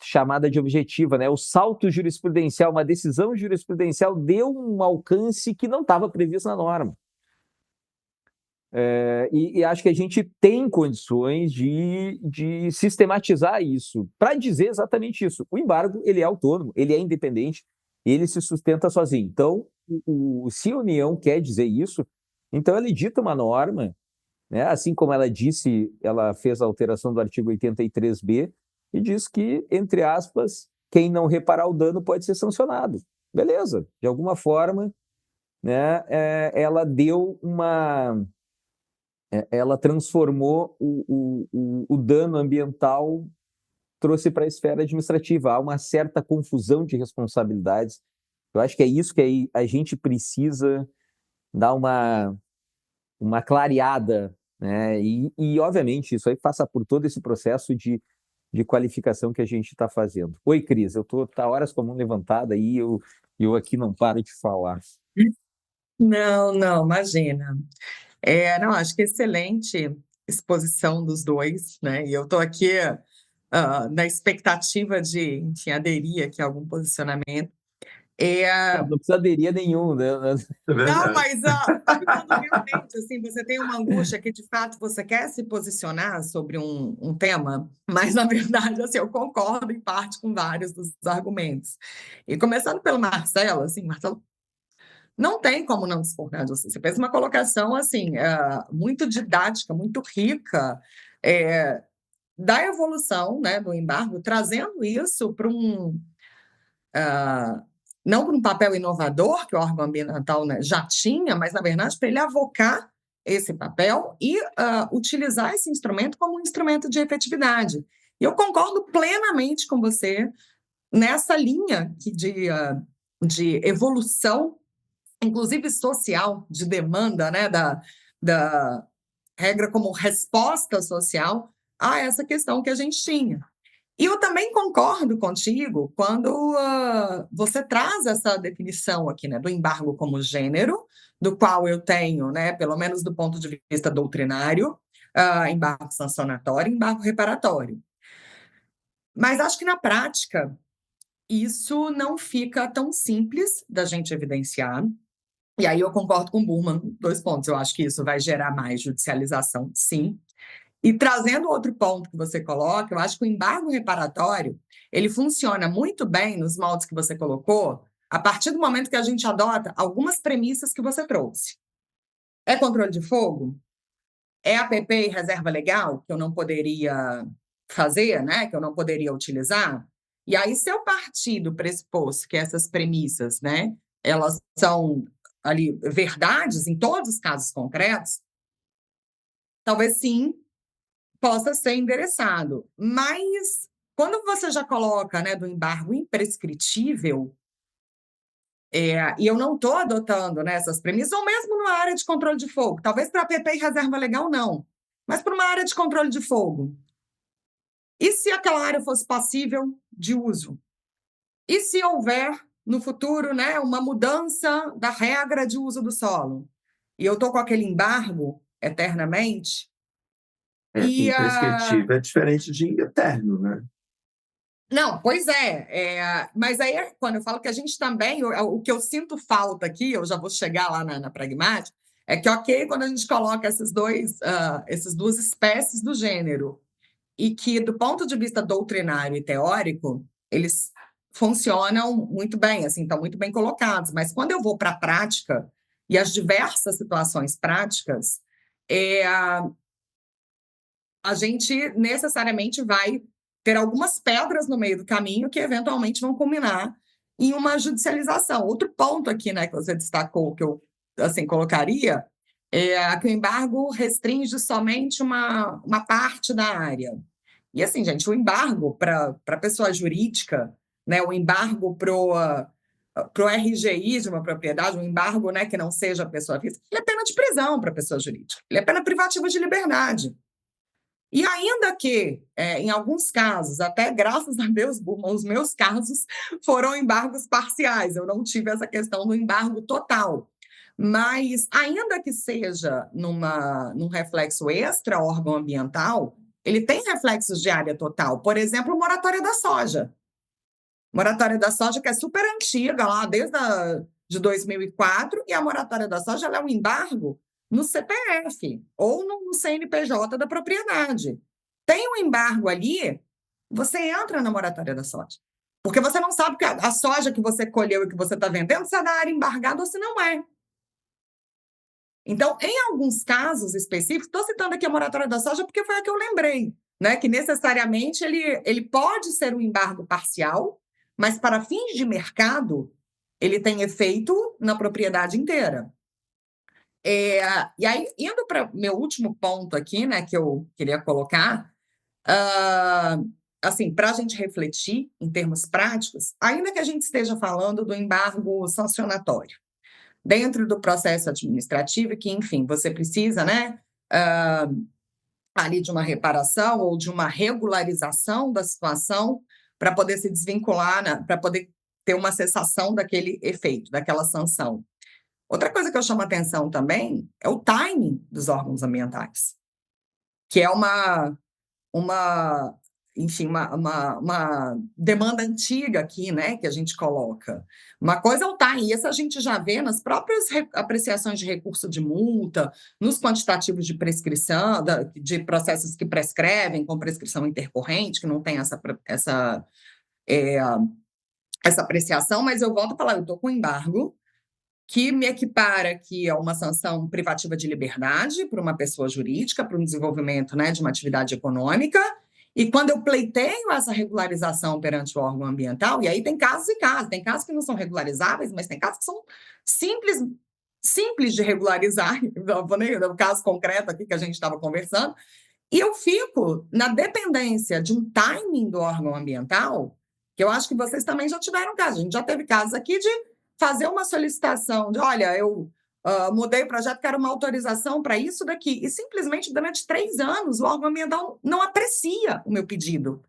chamada de objetiva, né? O salto jurisprudencial, uma decisão jurisprudencial deu um alcance que não estava previsto na norma. E acho que a gente tem condições de sistematizar isso, para dizer exatamente isso. O embargo, ele é autônomo, ele é independente, ele se sustenta sozinho. Então, se a União quer dizer isso, então ela edita uma norma, né? Assim como ela disse, ela fez a alteração do artigo 83B e diz que, entre aspas, quem não reparar o dano pode ser sancionado. Beleza, de alguma forma, né, ela deu ela transformou o dano ambiental, trouxe para a esfera administrativa. Há uma certa confusão de responsabilidades. Eu acho que é isso que a gente precisa dar uma clareada, né? E, obviamente, isso aí passa por todo esse processo de de qualificação que a gente está fazendo. Oi, Cris, eu estou horas com a mão levantada e eu aqui não paro de falar. Não, imagina. Não, acho que excelente exposição dos dois, né? E eu estou aqui na expectativa de, enfim, aderir aqui a algum posicionamento. Não precisa aderir a nenhum, né? É Não, verdade. mas sabe quando realmente assim, você tem uma angústia que, de fato, você quer se posicionar sobre um tema, mas, na verdade, assim, eu concordo em parte com vários dos argumentos. E começando pelo Marcelo, assim, Marcelo, não tem como não discordar de você. Você fez uma colocação, assim, muito didática, muito rica, da evolução, né, do embargo, trazendo isso para não para um papel inovador que o órgão ambiental, né, já tinha, mas, na verdade, para ele avocar esse papel e utilizar esse instrumento como um instrumento de efetividade. E eu concordo plenamente com você nessa linha de evolução, inclusive social, de demanda, né, da regra como resposta social a essa questão que a gente tinha. E eu também concordo contigo quando você traz essa definição aqui, né, do embargo como gênero, do qual eu tenho, né, pelo menos do ponto de vista doutrinário, embargo sancionatório e embargo reparatório. Mas acho que na prática isso não fica tão simples da gente evidenciar. E aí eu concordo com o Burman, 2 pontos. Eu acho que isso vai gerar mais judicialização, sim. E trazendo outro ponto que você coloca, eu acho que o embargo reparatório, ele funciona muito bem nos moldes que você colocou, a partir do momento que a gente adota algumas premissas que você trouxe. É controle de fogo? É APP e reserva legal, que eu não poderia fazer, né, que eu não poderia utilizar? E aí, se eu partir do pressuposto que essas premissas, né, elas são ali verdades em todos os casos concretos, talvez sim possa ser endereçado. Mas quando você já coloca, né, do embargo imprescritível, e eu não estou adotando, né, essas premissas, ou mesmo numa área de controle de fogo, talvez para APP e reserva legal não, mas para uma área de controle de fogo. E se aquela área fosse passível de uso? E se houver no futuro, né, uma mudança da regra de uso do solo? E eu estou com aquele embargo eternamente? Imprescritível é diferente de eterno, né? Não, pois mas aí quando eu falo que a gente também, o que eu sinto falta aqui, eu já vou chegar lá na pragmática, é que, ok, quando a gente coloca essas duas espécies do gênero, e que, do ponto de vista doutrinário e teórico, eles funcionam muito bem, assim, estão muito bem colocados, mas quando eu vou para a prática, e as diversas situações práticas, a gente necessariamente vai ter algumas pedras no meio do caminho que eventualmente vão culminar em uma judicialização. Outro ponto aqui, né, que você destacou, que eu assim colocaria, é que o embargo restringe somente uma parte da área. E assim, gente, o embargo para a pessoa jurídica, né, o embargo para o RGI de uma propriedade, um embargo, né, que não seja pessoa física, ele é pena de prisão para a pessoa jurídica, ele é pena privativa de liberdade. E ainda que, em alguns casos, até graças a Deus, os meus casos foram embargos parciais, eu não tive essa questão do embargo total. Mas, ainda que seja num reflexo extra-órgão ambiental, ele tem reflexos de área total. Por exemplo, moratória da soja. Moratória da soja, que é super antiga, lá desde de 2004, e a moratória da soja ela é um embargo no CPF ou no CNPJ da propriedade. Tem um embargo ali, você entra na moratória da soja. Porque você não sabe que a soja que você colheu e que você está vendendo, se é da área embargada ou se não é. Então, em alguns casos específicos, estou citando aqui a moratória da soja porque foi a que eu lembrei, né? Que necessariamente ele pode ser um embargo parcial, mas para fins de mercado, ele tem efeito na propriedade inteira. E aí, indo para meu último ponto aqui, né, que eu queria colocar, assim, para a gente refletir em termos práticos, ainda que a gente esteja falando do embargo sancionatório, dentro do processo administrativo, que, enfim, você precisa, né, ali de uma reparação ou de uma regularização da situação para poder se desvincular, para poder ter uma cessação daquele efeito, daquela sanção. Outra coisa que eu chamo a atenção também é o timing dos órgãos ambientais, que é enfim, uma demanda antiga aqui, né, que a gente coloca. Uma coisa é o timing, isso a gente já vê nas próprias apreciações de recurso de multa, nos quantitativos de prescrição, de processos que prescrevem com prescrição intercorrente, que não tem essa apreciação, mas eu volto a falar, eu estou com embargo, que me equipara aqui a uma sanção privativa de liberdade para uma pessoa jurídica, para um desenvolvimento, né, de uma atividade econômica, e quando eu pleiteio essa regularização perante o órgão ambiental, e aí tem casos e casos, tem casos que não são regularizáveis, mas tem casos que são simples de regularizar, não vou nem no caso concreto aqui que a gente estava conversando, e eu fico na dependência de um timing do órgão ambiental, que eu acho que vocês também já tiveram casos, a gente já teve casos aqui de fazer uma solicitação de, olha, eu mudei o projeto, quero uma autorização para isso daqui, e simplesmente durante 3 anos o órgão ambiental não aprecia o meu pedido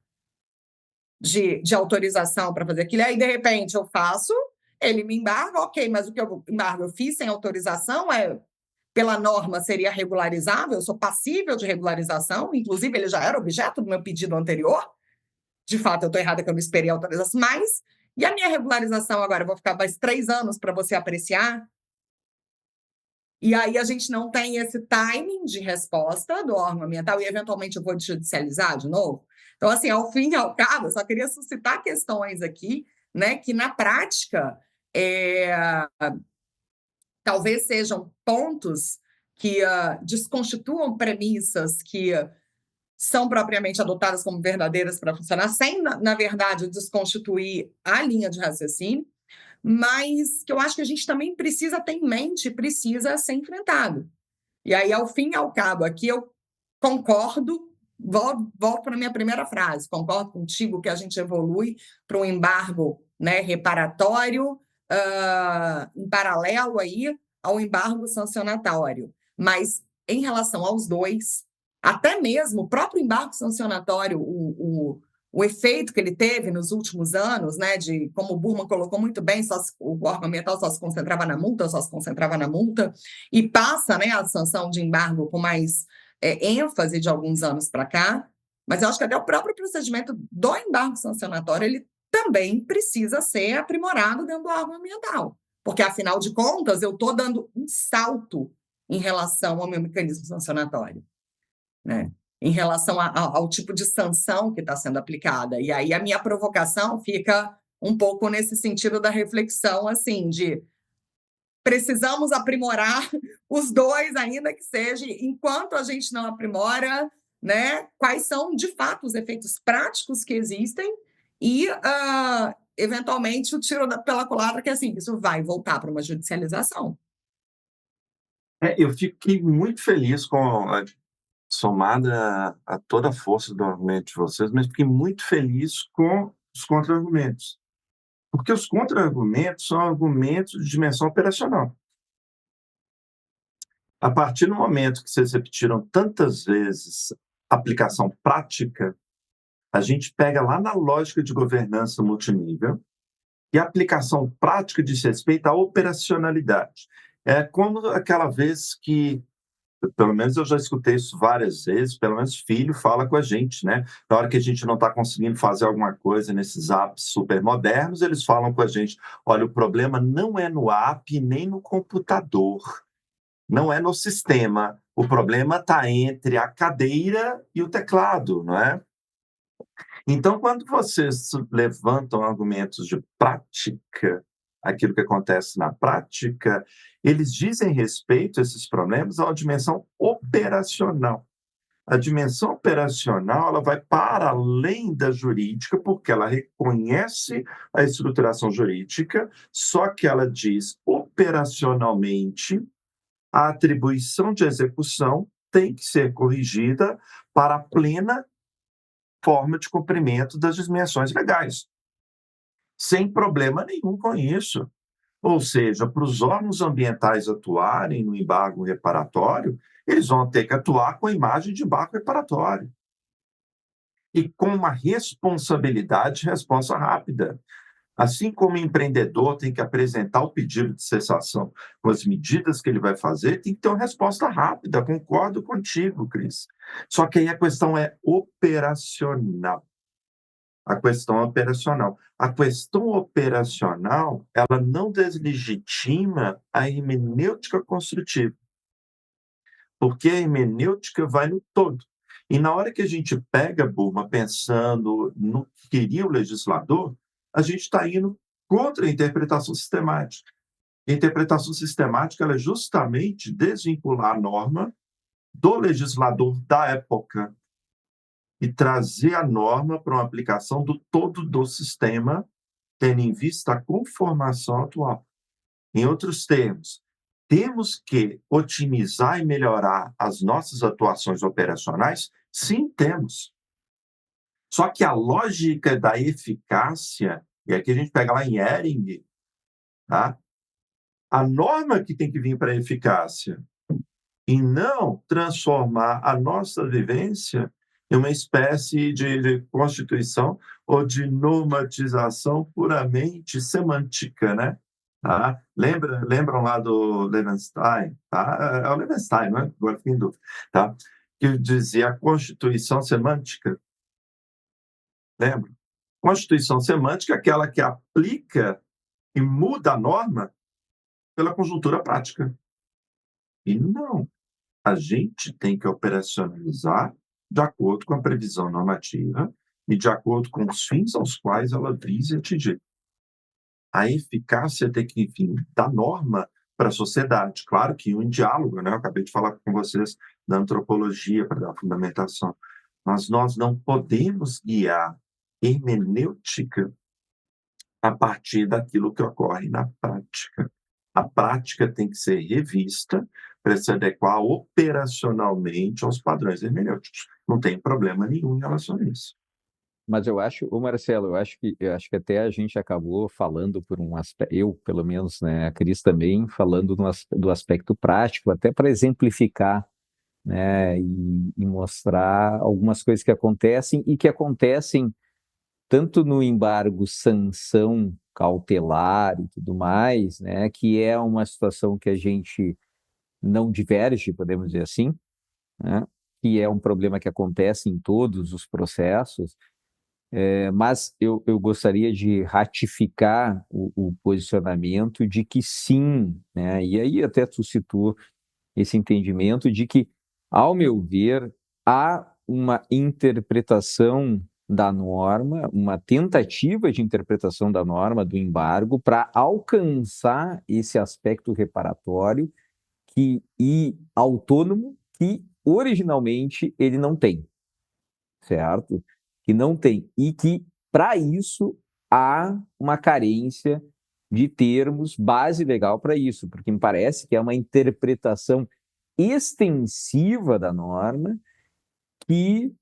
de autorização para fazer aquilo, aí de repente eu faço, ele me embarga, ok, mas o que eu embargo eu fiz sem autorização, pela norma seria regularizável, eu sou passível de regularização, inclusive ele já era objeto do meu pedido anterior, de fato eu estou errada que eu não esperei a autorização, mas e a minha regularização agora? Eu vou ficar mais 3 anos para você apreciar? E aí a gente não tem esse timing de resposta do órgão ambiental e, eventualmente, eu vou judicializar de novo. Então, assim, ao fim e ao cabo, eu só queria suscitar questões aqui, né, que na prática talvez sejam pontos que desconstituam premissas que são propriamente adotadas como verdadeiras para funcionar, sem, na verdade, desconstituir a linha de raciocínio, mas que eu acho que a gente também precisa ter em mente, precisa ser enfrentado. E aí, ao fim e ao cabo, aqui eu concordo, volto para a minha primeira frase, concordo contigo que a gente evolui para um embargo, né, reparatório, em paralelo aí ao embargo sancionatório. Mas, em relação aos dois, até mesmo o próprio embargo sancionatório, o efeito que ele teve nos últimos anos, né, de, como o Burman colocou muito bem, o órgão ambiental só se concentrava na multa, e passa, né, a sanção de embargo com mais ênfase de alguns anos para cá, mas eu acho que até o próprio procedimento do embargo sancionatório, ele também precisa ser aprimorado dentro do órgão ambiental, porque, afinal de contas, eu estou dando um salto em relação ao meu mecanismo sancionatório, né? Em relação ao tipo de sanção que está sendo aplicada. E aí a minha provocação fica um pouco nesse sentido da reflexão, assim, de precisamos aprimorar os dois, ainda que seja, enquanto a gente não aprimora, né, quais são, de fato, os efeitos práticos que existem e, eventualmente, o tiro pela culatra, que, assim, isso vai voltar para uma judicialização. Eu fiquei muito feliz somada a toda a força do argumento de vocês, mas fiquei muito feliz com os contra-argumentos. Porque os contra-argumentos são argumentos de dimensão operacional. A partir do momento que vocês repetiram tantas vezes aplicação prática, a gente pega lá na lógica de governança multinível e a aplicação prática diz respeito à operacionalidade. É como aquela vez que, pelo menos eu já escutei isso várias vezes, pelo menos filho fala com a gente, né? Na hora que a gente não está conseguindo fazer alguma coisa nesses apps super modernos, eles falam com a gente, olha, o problema não é no app nem no computador, não é no sistema, o problema está entre a cadeira e o teclado, não é? Então, quando vocês levantam argumentos de prática, aquilo que acontece na prática, eles dizem respeito a esses problemas a uma dimensão operacional. A dimensão operacional ela vai para além da jurídica, porque ela reconhece a estruturação jurídica, só que ela diz operacionalmente a atribuição de execução tem que ser corrigida para a plena forma de cumprimento das dimensões legais, sem problema nenhum com isso. Ou seja, para os órgãos ambientais atuarem no embargo reparatório, eles vão ter que atuar com a imagem de barco reparatório e com uma responsabilidade de resposta rápida. Assim como o empreendedor tem que apresentar o pedido de cessação com as medidas que ele vai fazer, tem que ter uma resposta rápida. Concordo contigo, Cris. Só que aí a questão é operacional. A questão operacional. A questão operacional, ela não deslegitima a hermenêutica construtiva, porque a hermenêutica vai no todo. E na hora que a gente pega, Burma, pensando no que queria o legislador, a gente está indo contra a interpretação sistemática. A interpretação sistemática ela é justamente desvincular a norma do legislador da época e trazer a norma para uma aplicação do todo do sistema, tendo em vista a conformação atual. Em outros termos, temos que otimizar e melhorar as nossas atuações operacionais? Sim, temos. Só que a lógica da eficácia, e aqui a gente pega lá em Ehring, tá? A norma que tem que vir para a eficácia, e não transformar a nossa vivência em uma espécie de constituição ou de normatização puramente semântica, né? Tá? Lembram lá do Levenstein? Tá? É o Levenstein, não é? Agora fiquei em dúvida. Tá? Que dizia a constituição semântica. Lembra? Constituição semântica é aquela que aplica e muda a norma pela conjuntura prática. E não. A gente tem que operacionalizar de acordo com a previsão normativa e de acordo com os fins aos quais ela visa atingir. A eficácia tem que vir da norma para a sociedade. Claro que em diálogo, né? Eu acabei de falar com vocês da antropologia para dar fundamentação, mas nós não podemos guiar hermenêutica a partir daquilo que ocorre na prática. A prática tem que ser revista para se adequar operacionalmente aos padrões hermenêuticos. Não tem problema nenhum em relação a isso. Mas eu acho, ô Marcelo, eu acho que até a gente acabou falando por um aspecto, eu pelo menos, né, a Cris também, falando do aspecto prático, até para exemplificar, né, e mostrar algumas coisas que acontecem e que acontecem tanto no embargo sanção cautelar e tudo mais, né, que é uma situação que a gente não diverge, podemos dizer assim, né, que é um problema que acontece em todos os processos, mas eu gostaria de ratificar o posicionamento de que sim, né, e aí até tu citou esse entendimento de que, ao meu ver, há uma interpretação da norma, uma tentativa de interpretação da norma do embargo para alcançar esse aspecto reparatório e autônomo que originalmente ele não tem, certo? Que não tem e que para isso há uma carência de termos base legal para isso, porque me parece que é uma interpretação extensiva da norma que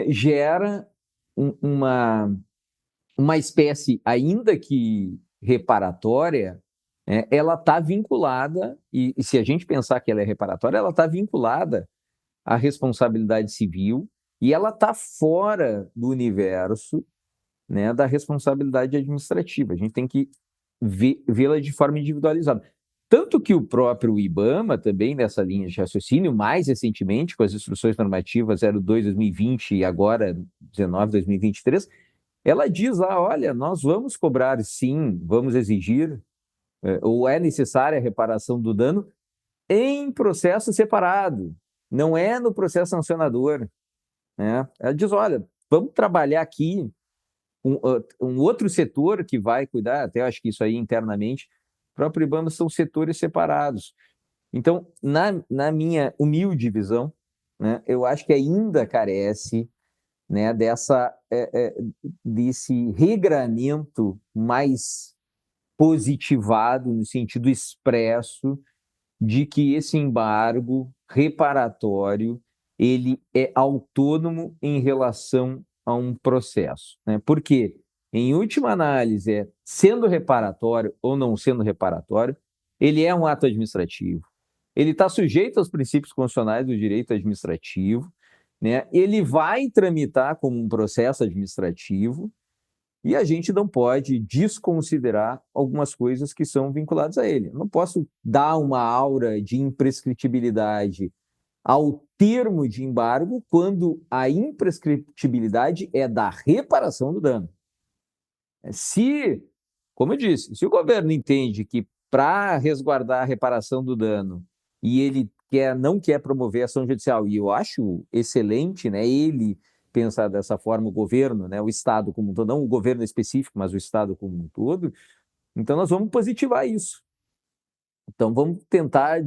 gera uma espécie, ainda que reparatória, ela está vinculada, e se a gente pensar que ela é reparatória, ela está vinculada à responsabilidade civil e ela está fora do universo, né, da responsabilidade administrativa. A gente tem que vê-la de forma individualizada. Tanto que o próprio IBAMA, também nessa linha de raciocínio, mais recentemente, com as instruções normativas 02/2020 e agora 19/2023, ela diz lá, olha, nós vamos cobrar sim, vamos exigir, ou é necessária a reparação do dano em processo separado, não é no processo sancionador, né? Ela diz, olha, vamos trabalhar aqui um outro setor que vai cuidar, até acho que isso aí internamente, o próprio IBAMA são setores separados. Então, na minha humilde visão, né, eu acho que ainda carece, né, desse regramento mais positivado, no sentido expresso, de que esse embargo reparatório ele é autônomo em relação a um processo, né? Porque, em última análise, sendo reparatório ou não sendo reparatório, ele é um ato administrativo, ele está sujeito aos princípios constitucionais do direito administrativo, né? Ele vai tramitar como um processo administrativo e a gente não pode desconsiderar algumas coisas que são vinculadas a ele. Eu não posso dar uma aura de imprescritibilidade ao termo de embargo quando a imprescritibilidade é da reparação do dano. Se, como eu disse, se o governo entende que para resguardar a reparação do dano e ele não quer promover ação judicial, e eu acho excelente, né, ele pensar dessa forma, o governo, né, o Estado como um todo, não o governo específico, mas o Estado como um todo, então nós vamos positivar isso. Então vamos tentar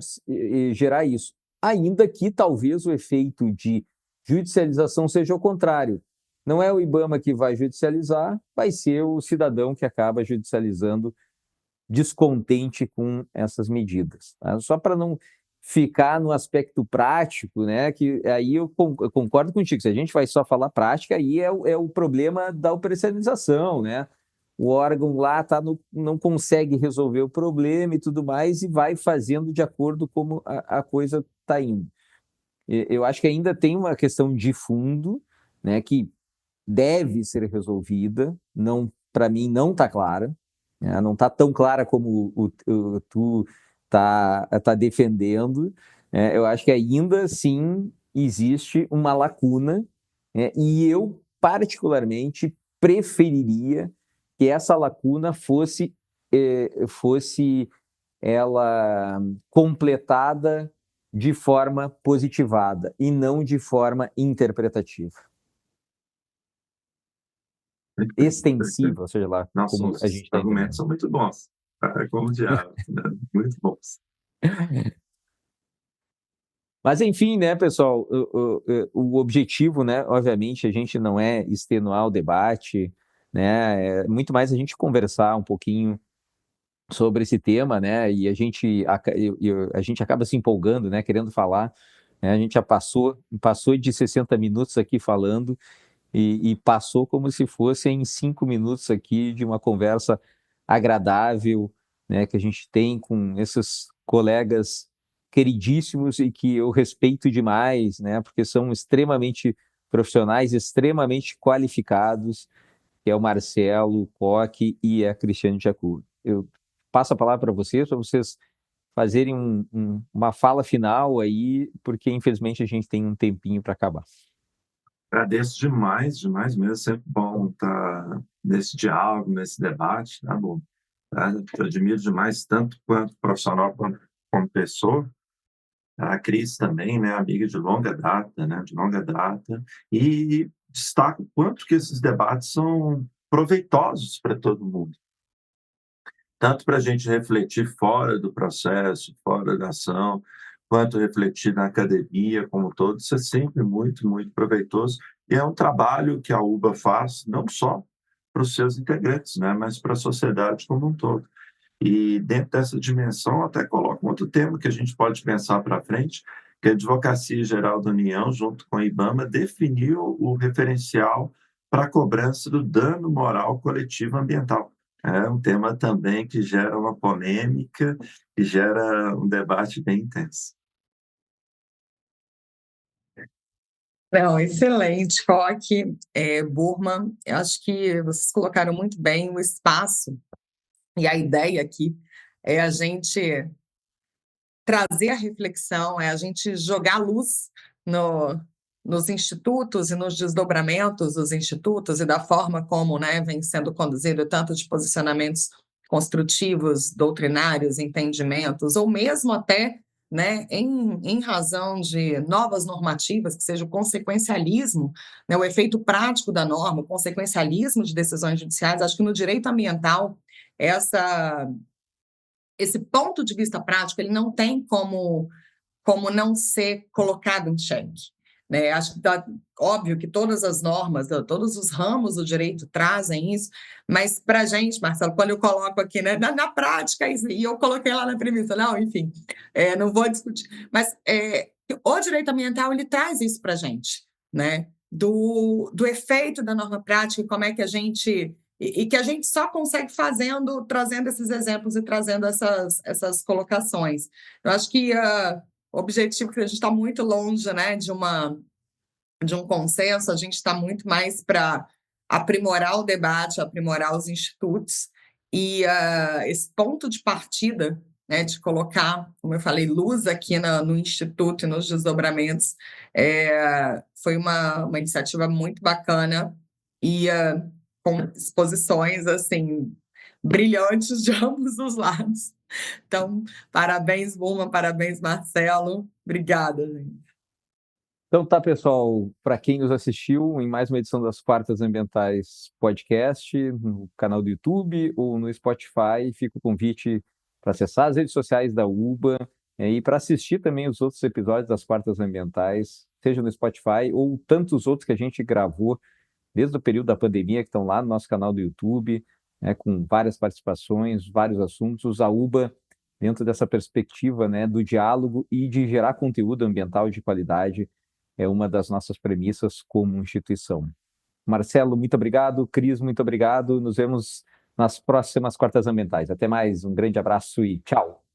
gerar isso. Ainda que talvez o efeito de judicialização seja o contrário. Não é o IBAMA que vai judicializar, vai ser o cidadão que acaba judicializando descontente com essas medidas. Tá? Só para não ficar no aspecto prático, né? Que aí eu concordo contigo. Se a gente vai só falar prática, aí é o problema da operacionalização, né? O órgão lá não consegue resolver o problema e tudo mais e vai fazendo de acordo como a coisa está indo. Eu acho que ainda tem uma questão de fundo, né? Que deve ser resolvida. Não, para mim, não está clara. Né? Não está tão clara como tu tá defendendo. Eu acho que ainda sim existe uma lacuna, né? E eu, particularmente, preferiria que essa lacuna fosse ela completada de forma positivada e não de forma interpretativa. Extensiva, ou seja lá, Nossa, como os a gente está entendendo. argumentos são muito bons. Como diabo, né? Muito bons. Mas, enfim, né, pessoal, o objetivo, né, obviamente, a gente não é extenuar o debate, né, é muito mais a gente conversar um pouquinho sobre esse tema, né, e a gente acaba se empolgando, né, querendo falar, né, a gente já passou de 60 minutos aqui falando, e passou como se fosse em 5 minutos aqui de uma conversa agradável, né, que a gente tem com esses colegas queridíssimos e que eu respeito demais, né, porque são extremamente profissionais, extremamente qualificados, que é o Marcelo, o Koch e a Cristiane Giacobi. Eu passo a palavra para vocês fazerem uma fala final aí, porque infelizmente a gente tem um tempinho para acabar. Agradeço demais, demais mesmo. Sempre bom estar nesse diálogo, nesse debate, tá bom? Tá? Eu admiro demais, tanto quanto profissional quanto como pessoa. A Cris também, né, amiga de longa data, né, de longa data, e destaco o quanto que esses debates são proveitosos para todo mundo. Tanto para a gente refletir fora do processo, fora da ação, quanto refletir na academia como um todo, isso é sempre muito, muito proveitoso. E é um trabalho que a UBA faz, não só para os seus integrantes, né, mas para a sociedade como um todo. E dentro dessa dimensão, até coloco um outro tema que a gente pode pensar para frente, que a Advocacia Geral da União, junto com a IBAMA, definiu o referencial para a cobrança do dano moral coletivo ambiental. É um tema também que gera uma polêmica e gera um debate bem intenso. Não, excelente, Koch, Burman. Eu acho que vocês colocaram muito bem o espaço e a ideia aqui é a gente trazer a reflexão, é a gente jogar luz nos institutos e nos desdobramentos dos institutos e da forma como, né, vem sendo conduzido tanto de posicionamentos construtivos, doutrinários, entendimentos, ou mesmo até, né, em razão de novas normativas, que seja o consequencialismo, né, o efeito prático da norma, o consequencialismo de decisões judiciais. Acho que no direito ambiental esse ponto de vista prático ele não tem como não ser colocado em xeque. Né? Acho que óbvio que todas as normas, todos os ramos do direito trazem isso, mas para a gente, Marcelo, quando eu coloco aqui, né, na prática, e eu coloquei lá na premissa, não, enfim, não vou discutir, mas o direito ambiental ele traz isso para a gente, né? Do efeito da norma prática e como é que a gente e que a gente só consegue trazendo esses exemplos e trazendo essas colocações. Eu acho que o objetivo que a gente está muito longe, né, de um consenso, a gente está muito mais para aprimorar o debate, aprimorar os institutos, e esse ponto de partida, né, de colocar, como eu falei, luz aqui no Instituto e nos desdobramentos, foi uma iniciativa muito bacana e com exposições assim brilhantes de ambos os lados. Então, parabéns, Bulma, parabéns, Marcelo. Obrigada, gente. Então tá, pessoal, para quem nos assistiu em mais uma edição das Quartas Ambientais Podcast, no canal do YouTube ou no Spotify, fica o convite para acessar as redes sociais da UBA e para assistir também os outros episódios das Quartas Ambientais, seja no Spotify ou tantos outros que a gente gravou desde o período da pandemia, que estão lá no nosso canal do YouTube, né, com várias participações, vários assuntos. A UBA, dentro dessa perspectiva, né, do diálogo e de gerar conteúdo ambiental de qualidade, é uma das nossas premissas como instituição. Marcelo, muito obrigado. Cris, muito obrigado. Nos vemos nas próximas Quartas Ambientais. Até mais, um grande abraço e tchau.